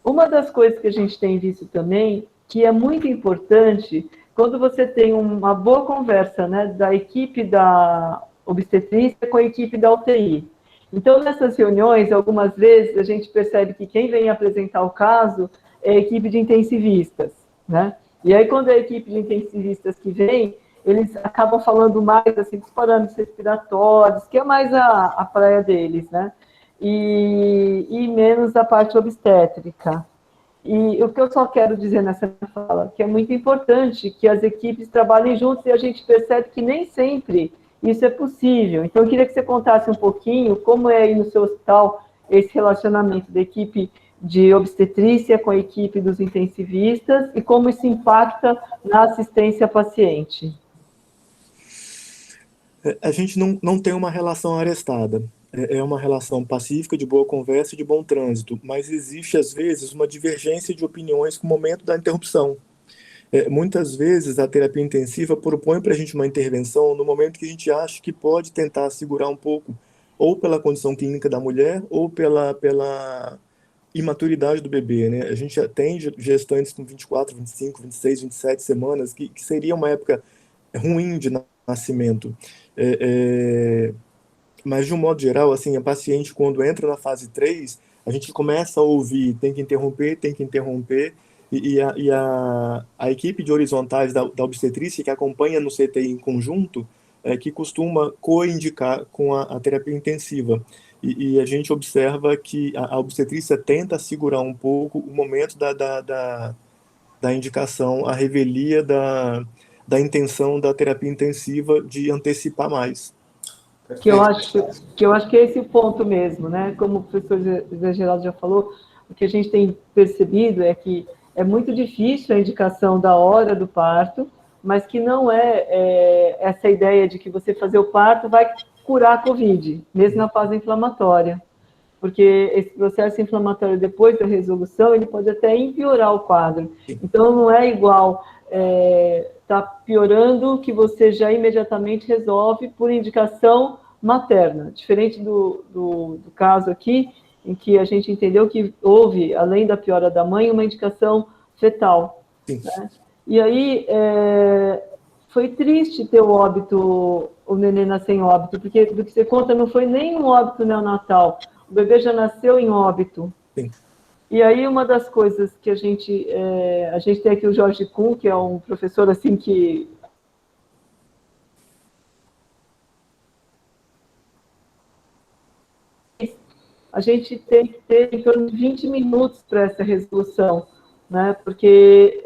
Uma das coisas que a gente tem visto também, que é muito importante, quando você tem uma boa conversa, né, da equipe da obstetrícia com a equipe da UTI. Então, nessas reuniões, algumas vezes, a gente percebe que quem vem apresentar o caso é a equipe de intensivistas, né? E aí, quando é a equipe de intensivistas que vem, eles acabam falando mais, assim, dos parâmetros respiratórios, que é mais a praia deles, né? E menos a parte obstétrica. E o que eu só quero dizer nessa fala, que é muito importante que as equipes trabalhem juntas e a gente percebe que nem sempre isso é possível. Então, eu queria que você contasse um pouquinho como é aí no seu hospital esse relacionamento da equipe de obstetrícia com a equipe dos intensivistas e como isso impacta na assistência à paciente. A gente não tem uma relação arestada. É uma relação pacífica, de boa conversa e de bom trânsito, mas existe, às vezes, uma divergência de opiniões com o momento da interrupção. Muitas vezes, a terapia intensiva propõe para a gente uma intervenção no momento que a gente acha que pode tentar segurar um pouco, ou pela condição clínica da mulher, ou pela imaturidade do bebê, né? A gente atende gestantes com 24, 25, 26, 27 semanas, que seria uma época ruim de nascimento. Mas, de um modo geral, assim, a paciente, quando entra na fase 3, a gente começa a ouvir, tem que interromper, a equipe de horizontais da obstetrícia, que acompanha no CTI em conjunto, que costuma co-indicar com a terapia intensiva. E a gente observa que a obstetrícia tenta segurar um pouco o momento da indicação, a revelia da intenção da terapia intensiva de antecipar mais. Que eu Perfeito. acho que eu acho que é esse o ponto mesmo, né? Como o professor Zé Geraldo já falou, o que a gente tem percebido é que é muito difícil a indicação da hora do parto, mas que não é essa ideia de que você fazer o parto vai curar a COVID, mesmo na fase inflamatória, porque esse processo inflamatório depois da resolução, ele pode até impiorar o quadro. Então, não é igual tá piorando que você já imediatamente resolve por indicação materna, diferente do caso aqui, em que a gente entendeu que houve, além da piora da mãe, uma indicação fetal. Né? E aí, foi triste ter o óbito, o neném nascer em óbito, porque do que você conta não foi nem um óbito neonatal, o bebê já nasceu em óbito. Sim. E aí uma das coisas que a gente tem aqui o Jorge Kuhn, que é um professor assim que a gente tem que ter em torno de 20 minutos para essa resolução, né? Porque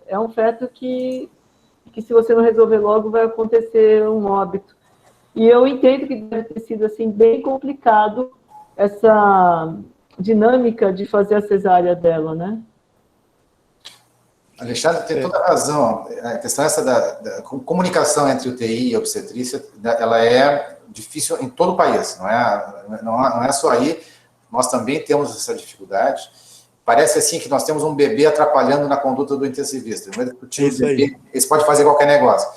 é um feto que se você não resolver logo vai acontecer um óbito. E eu entendo que deve ter sido assim bem complicado essa dinâmica de fazer a cesárea dela, né? Alexandre tem toda a razão. A questão essa da comunicação entre UTI e obstetrícia, ela é difícil em todo o país, não é só aí. Nós também temos essa dificuldade. Parece assim que nós temos um bebê atrapalhando na conduta do intensivista. Esse pode fazer qualquer negócio.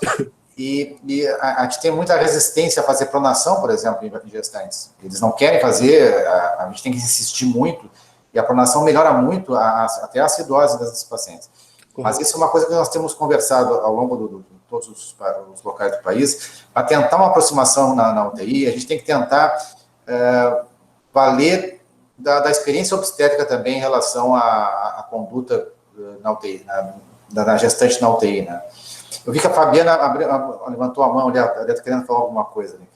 E a gente tem muita resistência a fazer pronação, por exemplo, em gestantes. Eles não querem fazer, a gente tem que insistir muito, e a pronação melhora muito até a acidose desses pacientes. Mas isso é uma coisa que nós temos conversado ao longo de todos os locais do país, para tentar uma aproximação na UTI. A gente tem que tentar valer da experiência obstétrica também em relação à conduta na UTI, da gestante na UTI, né? Eu vi que a Fabiana levantou a mão, ela está querendo falar alguma coisa aqui.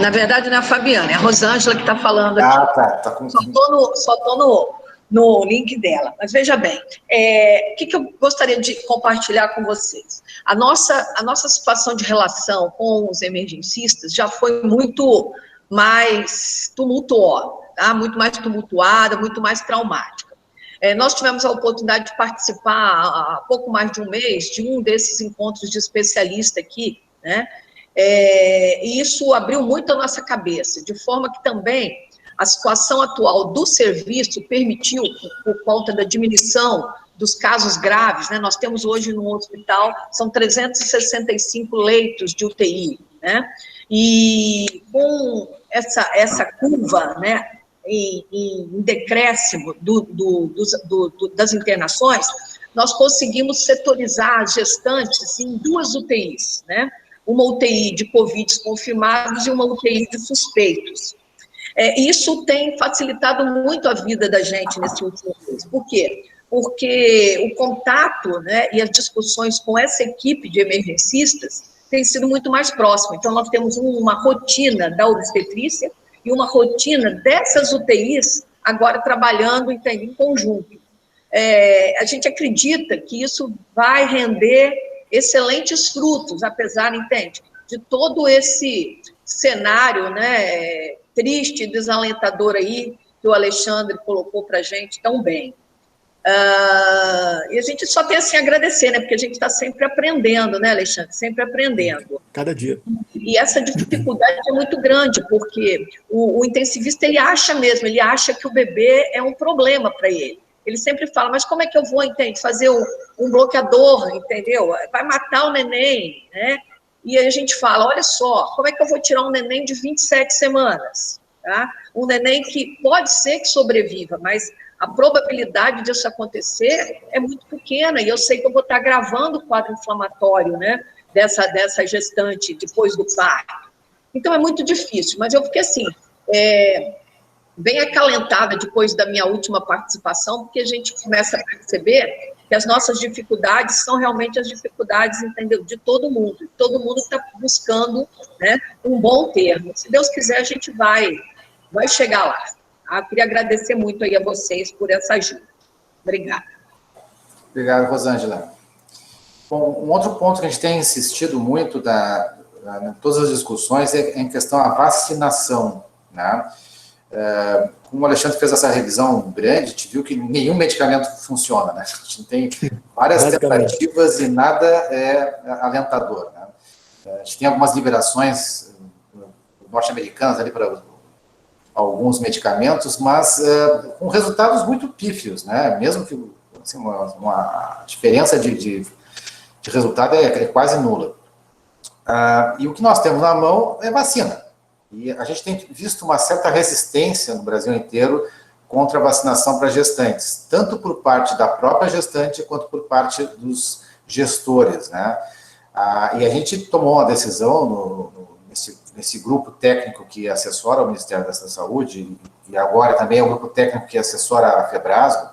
Na verdade não é a Fabiana, é a Rosângela que está falando aqui. Ah, tá com... Só estou no link dela. Mas veja bem, o que eu gostaria de compartilhar com vocês? A nossa situação de relação com os emergencistas já foi muito mais tumultuosa, tá? Muito mais tumultuada, muito mais traumática. Nós tivemos a oportunidade de participar há pouco mais de um mês de um desses encontros de especialista aqui, né? E isso abriu muito a nossa cabeça, de forma que também a situação atual do serviço permitiu, por conta da diminuição dos casos graves, né? Nós temos hoje no hospital, são 365 leitos de UTI, né? E com essa curva, né, em decréscimo das internações, nós conseguimos setorizar as gestantes em 2 UTIs, né? Uma UTI de Covid confirmados e uma UTI de suspeitos. Isso tem facilitado muito a vida da gente nesse último mês. Por quê? Porque o contato, né, e as discussões com essa equipe de emergencistas têm sido muito mais próximo. Então, nós temos uma rotina da obstetrícia e uma rotina dessas UTIs agora trabalhando em conjunto. A gente acredita que isso vai render excelentes frutos, apesar, entende, de todo esse cenário, né, triste, desalentador aí, que o Alexandre colocou para a gente tão bem. E a gente só tem assim a agradecer, né, porque a gente está sempre aprendendo, né, Alexandre, sempre aprendendo. Cada dia. E essa dificuldade é muito grande, porque o intensivista, ele acha que o bebê é um problema para ele. Ele sempre fala, mas como é que eu vou, entende, fazer um bloqueador, entendeu? Vai matar o neném, né? E aí a gente fala, olha só, como é que eu vou tirar um neném de 27 semanas? Tá? Um neném que pode ser que sobreviva, mas a probabilidade disso acontecer é muito pequena, e eu sei que eu vou estar gravando o quadro inflamatório, né, dessa gestante depois do parto. Então é muito difícil, mas eu fiquei assim, bem acalentada depois da minha última participação, porque a gente começa a perceber que as nossas dificuldades são realmente as dificuldades, entendeu, de todo mundo está buscando, né, um bom termo. Se Deus quiser, a gente vai chegar lá. Eu queria agradecer muito aí a vocês por essa ajuda. Obrigada. Obrigado, Rosângela. Bom, um outro ponto que a gente tem insistido muito em todas as discussões é em questão da vacinação, né? Como o Alexandre fez essa revisão grande, a gente viu que nenhum medicamento funciona, né? A gente tem várias tentativas e nada é alentador, né? A gente tem algumas liberações norte-americanas ali para alguns medicamentos, mas com resultados muito pífios, né? Mesmo que assim, uma diferença de resultado é quase nula. E o que nós temos na mão é vacina. E a gente tem visto uma certa resistência no Brasil inteiro contra a vacinação para gestantes, tanto por parte da própria gestante quanto por parte dos gestores, né? E a gente tomou uma decisão nesse grupo técnico que assessora o Ministério da Saúde, e agora também é o grupo técnico que assessora a Febrasgo,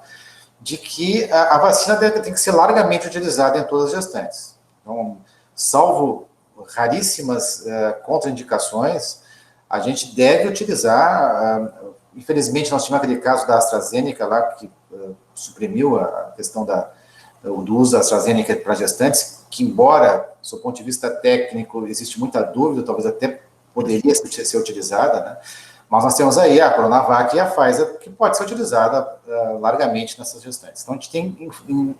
de que a vacina tem que ser largamente utilizada em todas as gestantes. Então, salvo raríssimas contraindicações, a gente deve utilizar. Infelizmente, nós tivemos aquele caso da AstraZeneca lá, que suprimiu a questão do uso da AstraZeneca para gestantes, que, embora, do seu ponto de vista técnico, existe muita dúvida, talvez até poderia ser utilizada, né? Mas nós temos aí a Coronavac e a Pfizer, que pode ser utilizada largamente nessas gestantes. Então, a gente tem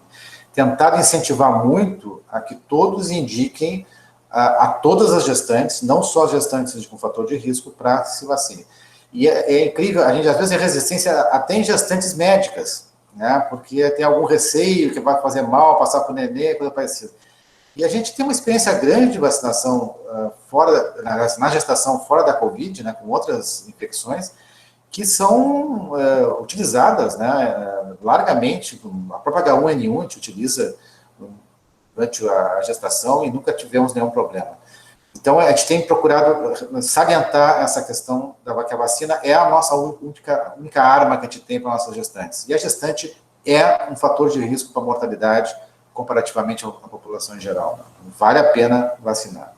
tentado incentivar muito a que todos indiquem a todas as gestantes, não só as gestantes com fator de risco, para se vacinem. E é incrível, a gente às vezes tem resistência até em gestantes médicas, né? Porque tem algum receio que vai fazer mal, passar para o nenê, coisa parecida. E a gente tem uma experiência grande de vacinação na gestação fora da Covid, né, com outras infecções, que são utilizadas, né, largamente. A própria H1N1 a gente utiliza durante a gestação e nunca tivemos nenhum problema. Então, a gente tem procurado salientar essa questão que a vacina é a nossa única arma que a gente tem para nossas gestantes. E a gestante é um fator de risco para a mortalidade comparativamente à população em geral. Vale a pena vacinar.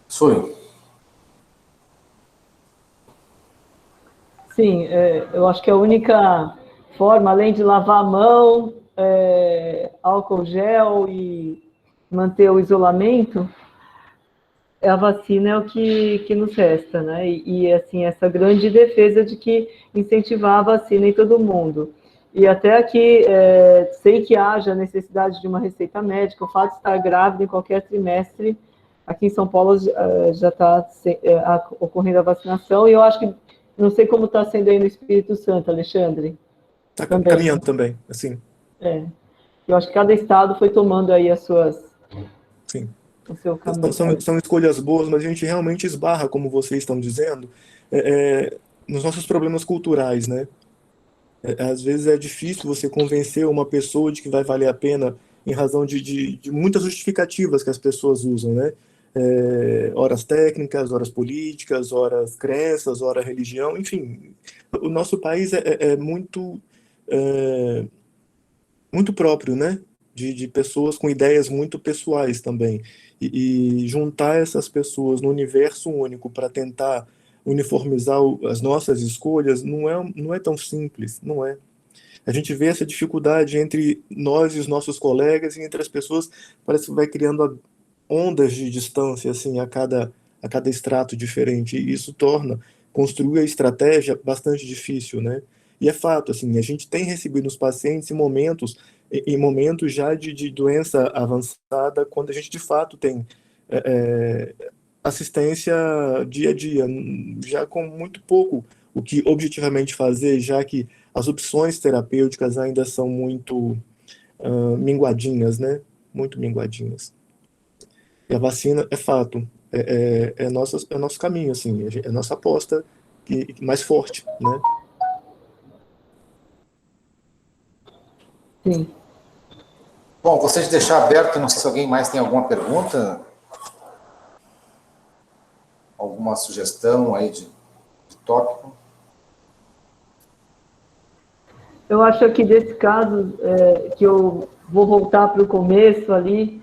Sui. Sim, eu acho que a única forma, além de lavar a mão, álcool gel e manter o isolamento, a vacina é o que nos resta, né? Assim, essa grande defesa de que incentivar a vacina em todo mundo. E até aqui, sem que haja necessidade de uma receita médica, o fato de estar grávida em qualquer trimestre, aqui em São Paulo já está ocorrendo a vacinação, e eu acho que, não sei como está sendo aí no Espírito Santo, Alexandre. Está Também. caminhando também, assim. Eu acho que cada estado foi tomando aí as suas... Sim. O seu caminho. São escolhas boas, mas a gente realmente esbarra, como vocês estão dizendo, nos nossos problemas culturais, né? Às vezes é difícil você convencer uma pessoa de que vai valer a pena em razão de muitas justificativas que as pessoas usam, né? Horas técnicas, horas políticas, horas crenças, horas religião, enfim. O nosso país é muito próprio, né? De pessoas com ideias muito pessoais também. E juntar essas pessoas no universo único para tentar uniformizar as nossas escolhas não é tão simples, não é. A gente vê essa dificuldade entre nós e os nossos colegas, e entre as pessoas, parece que vai criando ondas de distância assim a cada extrato diferente, e isso torna construir a estratégia bastante difícil, né? E é fato, assim, a gente tem recebido os pacientes em momentos já de doença avançada, quando a gente de fato tem assistência dia a dia, já com muito pouco o que objetivamente fazer, já que as opções terapêuticas ainda são muito minguadinhas, né? Muito minguadinhas. E a vacina, é fato, é nosso caminho, assim, é a nossa aposta mais forte, né? Sim. Bom, gostaria de deixar aberto, não sei se alguém mais tem alguma pergunta, alguma sugestão aí de tópico. Eu acho que desse caso, que eu vou voltar para o começo ali,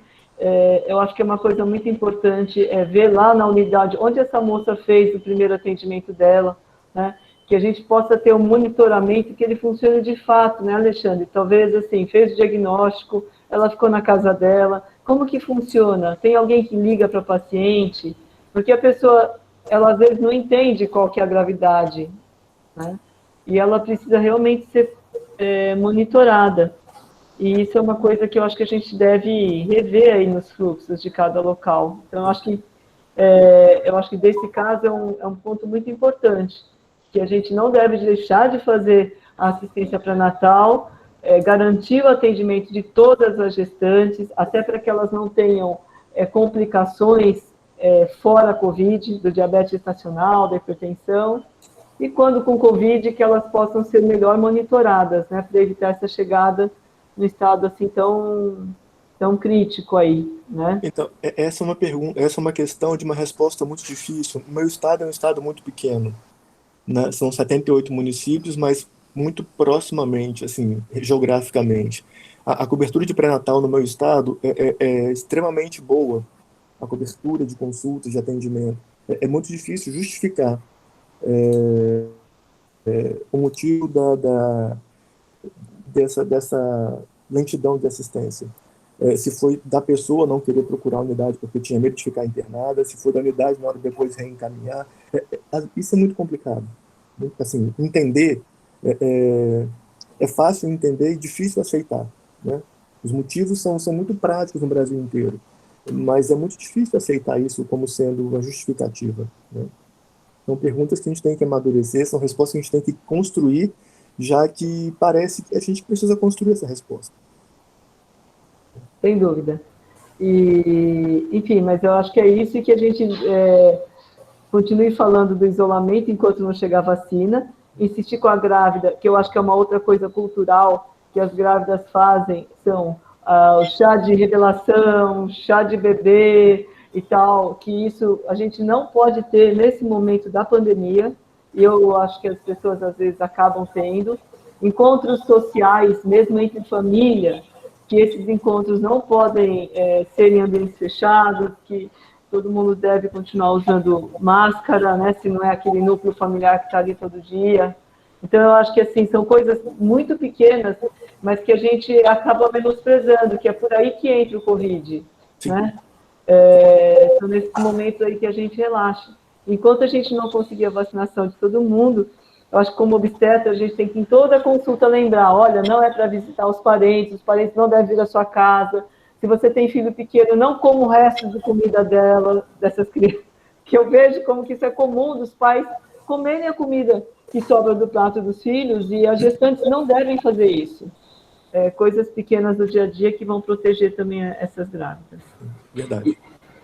eu acho que é uma coisa muito importante ver lá na unidade onde essa moça fez o primeiro atendimento dela, né? Que a gente possa ter um monitoramento que ele funcione de fato, né, Alexandre? Talvez, assim, fez o diagnóstico, ela ficou na casa dela, como que funciona? Tem alguém que liga para a paciente? Porque a pessoa, ela às vezes não entende qual que é a gravidade, né? E ela precisa realmente ser monitorada. E isso é uma coisa que eu acho que a gente deve rever aí nos fluxos de cada local. Então, eu acho que desse caso é um ponto muito importante, que a gente não deve deixar de fazer a assistência pré-natal, garantir o atendimento de todas as gestantes, até para que elas não tenham complicações fora a COVID, do diabetes gestacional, da hipertensão, e quando com COVID, que elas possam ser melhor monitoradas, né, para evitar essa chegada no estado assim tão crítico aí, né? Então, essa é uma pergunta, essa é uma questão de uma resposta muito difícil. O meu estado é um estado muito pequeno, né? São 78 municípios, mas muito proximamente, assim, geograficamente. A cobertura de pré-natal no meu estado é extremamente boa. A cobertura de consultas, de atendimento. É muito difícil justificar o motivo dessa lentidão de assistência. Se foi da pessoa não querer procurar a unidade porque tinha medo de ficar internada, se foi da unidade na hora de depois reencaminhar. Isso é muito complicado. Assim, entender é fácil entender e difícil aceitar, né? Os motivos são muito práticos no Brasil inteiro, mas é muito difícil aceitar isso como sendo uma justificativa, né? São perguntas que a gente tem que amadurecer, são respostas que a gente tem que construir, já que parece que a gente precisa construir essa resposta. Sem dúvida. Enfim, mas eu acho que é isso, e que a gente continue falando do isolamento enquanto não chegar a vacina, insistir com a grávida, que eu acho que é uma outra coisa cultural que as grávidas fazem, são o chá de revelação, chá de bebê e tal, que isso a gente não pode ter nesse momento da pandemia, e eu acho que as pessoas às vezes acabam tendo encontros sociais, mesmo entre família, que esses encontros não podem ser em ambientes fechados, que todo mundo deve continuar usando máscara, né, se não é aquele núcleo familiar que está ali todo dia, Então, eu acho que, assim, são coisas muito pequenas, mas que a gente acaba menosprezando, que é por aí que entra o Covid, Sim. né? São nesses momentos aí que a gente relaxa. Enquanto a gente não conseguir a vacinação de todo mundo, eu acho que como obstetra a gente tem que em toda consulta lembrar, olha, não é para visitar os parentes não devem vir à sua casa, se você tem filho pequeno, não coma o resto de comida dessas crianças, que eu vejo como que isso é comum dos pais comerem a comida que sobra do prato dos filhos, e as gestantes não devem fazer isso. Coisas pequenas do dia a dia que vão proteger também essas grávidas. Verdade.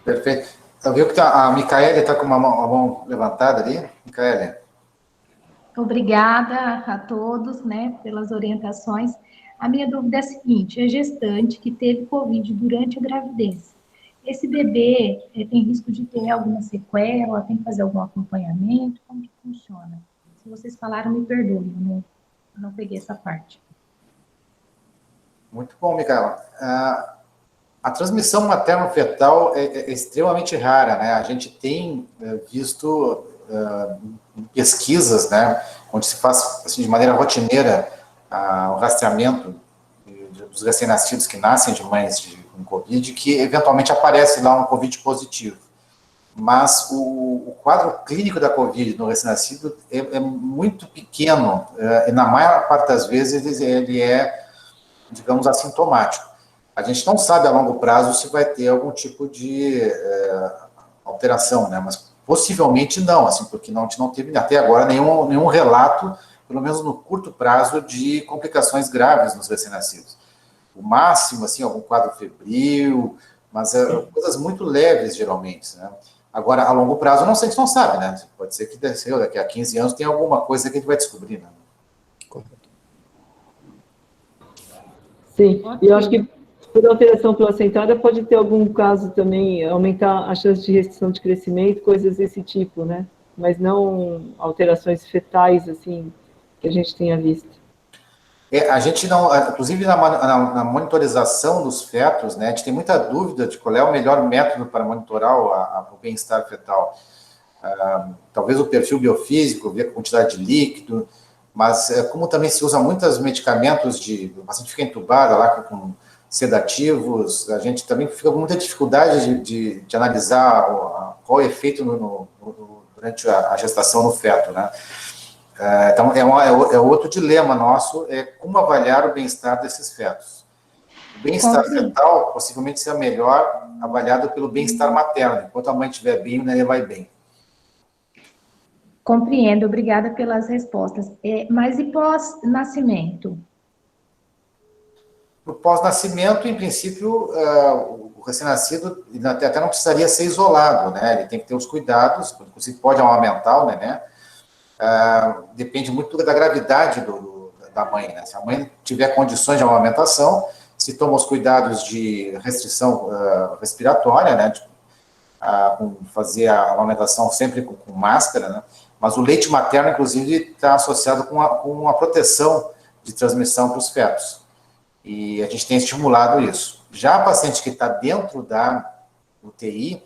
Perfeito. Então, viu que a Micaele está com uma mão levantada ali? Micaele. Obrigada a todos, né, pelas orientações. A minha dúvida é a seguinte: a gestante que teve Covid durante a gravidez, esse bebê tem risco de ter alguma sequela, tem que fazer algum acompanhamento? Como que funciona? Se vocês falaram, me perdoem, eu não peguei essa parte. Muito bom, Micaela. A transmissão materno-fetal é extremamente rara, né? A gente tem visto pesquisas, né, onde se faz assim, de maneira rotineira o rastreamento dos recém-nascidos que nascem de mães com Covid, que eventualmente aparece lá um Covid positivo. Mas o quadro clínico da Covid no recém-nascido é muito pequeno, e na maior parte das vezes ele é, digamos, assintomático. A gente não sabe a longo prazo se vai ter algum tipo de alteração, né? Mas possivelmente não, assim, porque a gente não teve até agora nenhum relato, pelo menos no curto prazo, de complicações graves nos recém-nascidos. O máximo, assim, algum quadro febril, mas coisas muito leves, geralmente, né? Agora, a longo prazo, não sei, a gente não sabe, né? Pode ser que daqui a 15 anos tem alguma coisa que a gente vai descobrir, né? Sim, e eu acho que por alteração placentária pode ter algum caso também, aumentar a chance de restrição de crescimento, coisas desse tipo, né? Mas não alterações fetais, assim, que a gente tenha visto. A gente não, inclusive na monitorização dos fetos, né, a gente tem muita dúvida de qual é o melhor método para monitorar o bem-estar fetal. Talvez o perfil biofísico, ver a quantidade de líquido, mas como também se usa muitos medicamentos, o paciente fica entubado lá com sedativos, a gente também fica com muita dificuldade de analisar qual é o efeito durante a gestação no feto, né? Então, é outro dilema nosso, como avaliar o bem-estar desses fetos. O bem-estar fetal possivelmente será melhor avaliado pelo bem-estar materno. Enquanto a mãe estiver bem, o neném vai bem. Compreendo, obrigada pelas respostas. Mas e pós-nascimento? No pós-nascimento, em princípio, o recém-nascido até não precisaria ser isolado, né? Ele tem que ter os cuidados, inclusive pode amamentar o neném. Depende muito da gravidade da mãe, né? Se a mãe tiver condições de amamentação, se toma os cuidados de restrição respiratória, né? Fazer a amamentação sempre com máscara, né? Mas o leite materno, inclusive, está associado com a proteção de transmissão para os fetos. E a gente tem estimulado isso. Já a paciente que está dentro da UTI,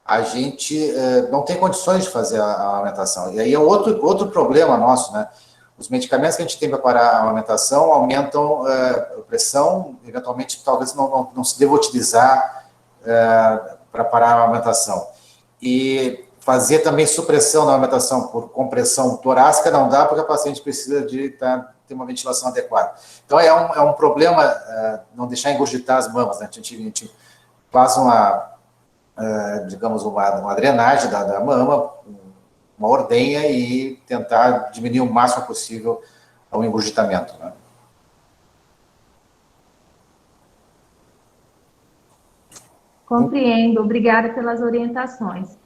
a gente não tem condições de fazer a amamentação. E aí é outro problema nosso, né? Os medicamentos que a gente tem para parar a amamentação aumentam a pressão, eventualmente talvez não se deva utilizar para parar a amamentação. E fazer também supressão da amamentação por compressão torácica não dá, porque a paciente precisa ter uma ventilação adequada. Então é um problema não deixar engurgitar as mamas, né? A gente faz digamos, uma drenagem da mama, uma ordenha e tentar diminuir o máximo possível o engurgitamento, né? Compreendo, obrigada pelas orientações.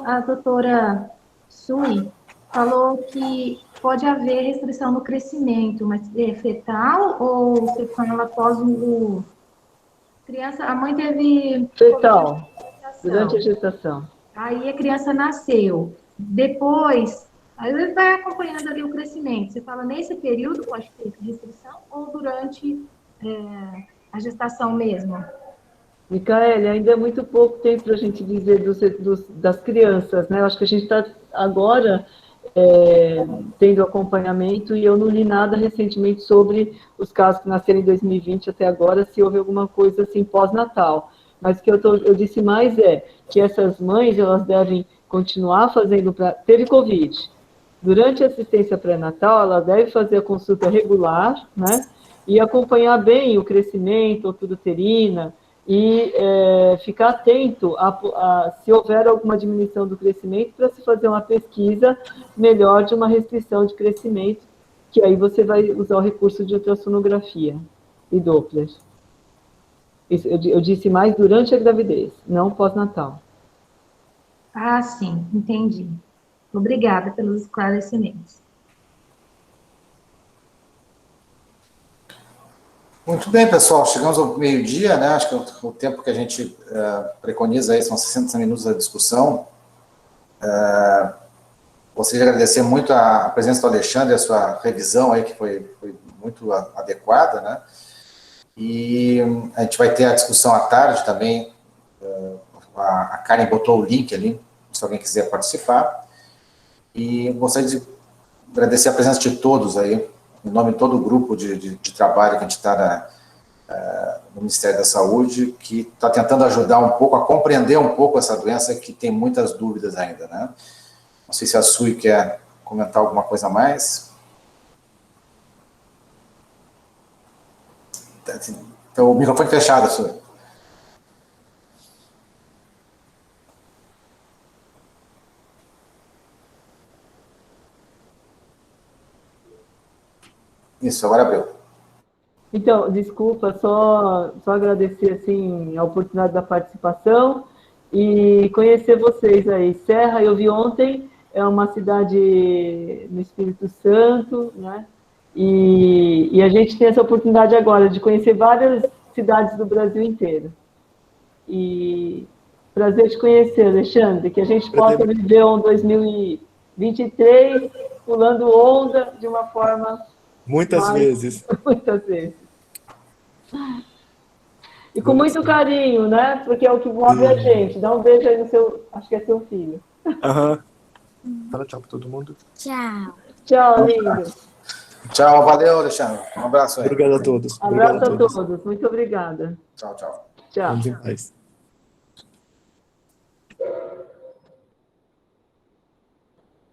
A doutora Sui falou que pode haver restrição no crescimento, mas é fetal ou você fala após o criança, a mãe teve fetal, durante a gestação. Aí a criança nasceu. Depois, aí ele vai acompanhando ali o crescimento. Você fala, nesse período pode ter restrição ou durante a gestação mesmo? Micaele, ainda é muito pouco tempo para a gente dizer das crianças, né? Eu acho que a gente está agora tendo acompanhamento, e eu não li nada recentemente sobre os casos que nasceram em 2020 até agora, se houve alguma coisa assim pós-natal. Mas o que eu disse mais é que essas mães, elas devem continuar fazendo, teve Covid. Durante a assistência pré-natal, ela deve fazer a consulta regular, né? E acompanhar bem o crescimento uteruterina, e ficar atento se houver alguma diminuição do crescimento, para se fazer uma pesquisa melhor de uma restrição de crescimento, que aí você vai usar o recurso de ultrassonografia e Doppler. Isso, eu disse mais durante a gravidez, não pós-natal. Ah, sim, entendi. Obrigada pelos esclarecimentos. Muito bem, pessoal, chegamos ao meio-dia, né? Acho que o tempo que a gente preconiza aí são 60 minutos da discussão. Gostaria de agradecer muito a presença do Alexandre, a sua revisão aí, que foi muito adequada, né? E a gente vai ter a discussão à tarde também. A Karen botou o link ali, se alguém quiser participar. E gostaria de agradecer a presença de todos aí, em nome de todo o grupo de trabalho que a gente está no Ministério da Saúde, que está tentando ajudar um pouco, a compreender um pouco essa doença, que tem muitas dúvidas ainda, né? Não sei se a Sui quer comentar alguma coisa a mais. Então, o microfone fechado, Sui. Isso, agora abriu. Então, desculpa, só agradecer assim, a oportunidade da participação e conhecer vocês aí. Serra, eu vi ontem, é uma cidade no Espírito Santo, né? E a gente tem essa oportunidade agora de conhecer várias cidades do Brasil inteiro. E prazer te conhecer, Alexandre, que a gente possa viver um 2023 pulando onda de uma forma... Muitas vezes. Muitas vezes. E com muito carinho, né? Porque é o que move a gente. Dá um beijo aí no seu... Acho que é seu filho. Aham. Fala tchau para todo mundo. Tchau. Tchau, lindo. Tchau, valeu, Alexandre. Um abraço aí. Obrigado a todos. Abraço a todos. Muito obrigada. Tchau, tchau. Tchau. Vamos em paz.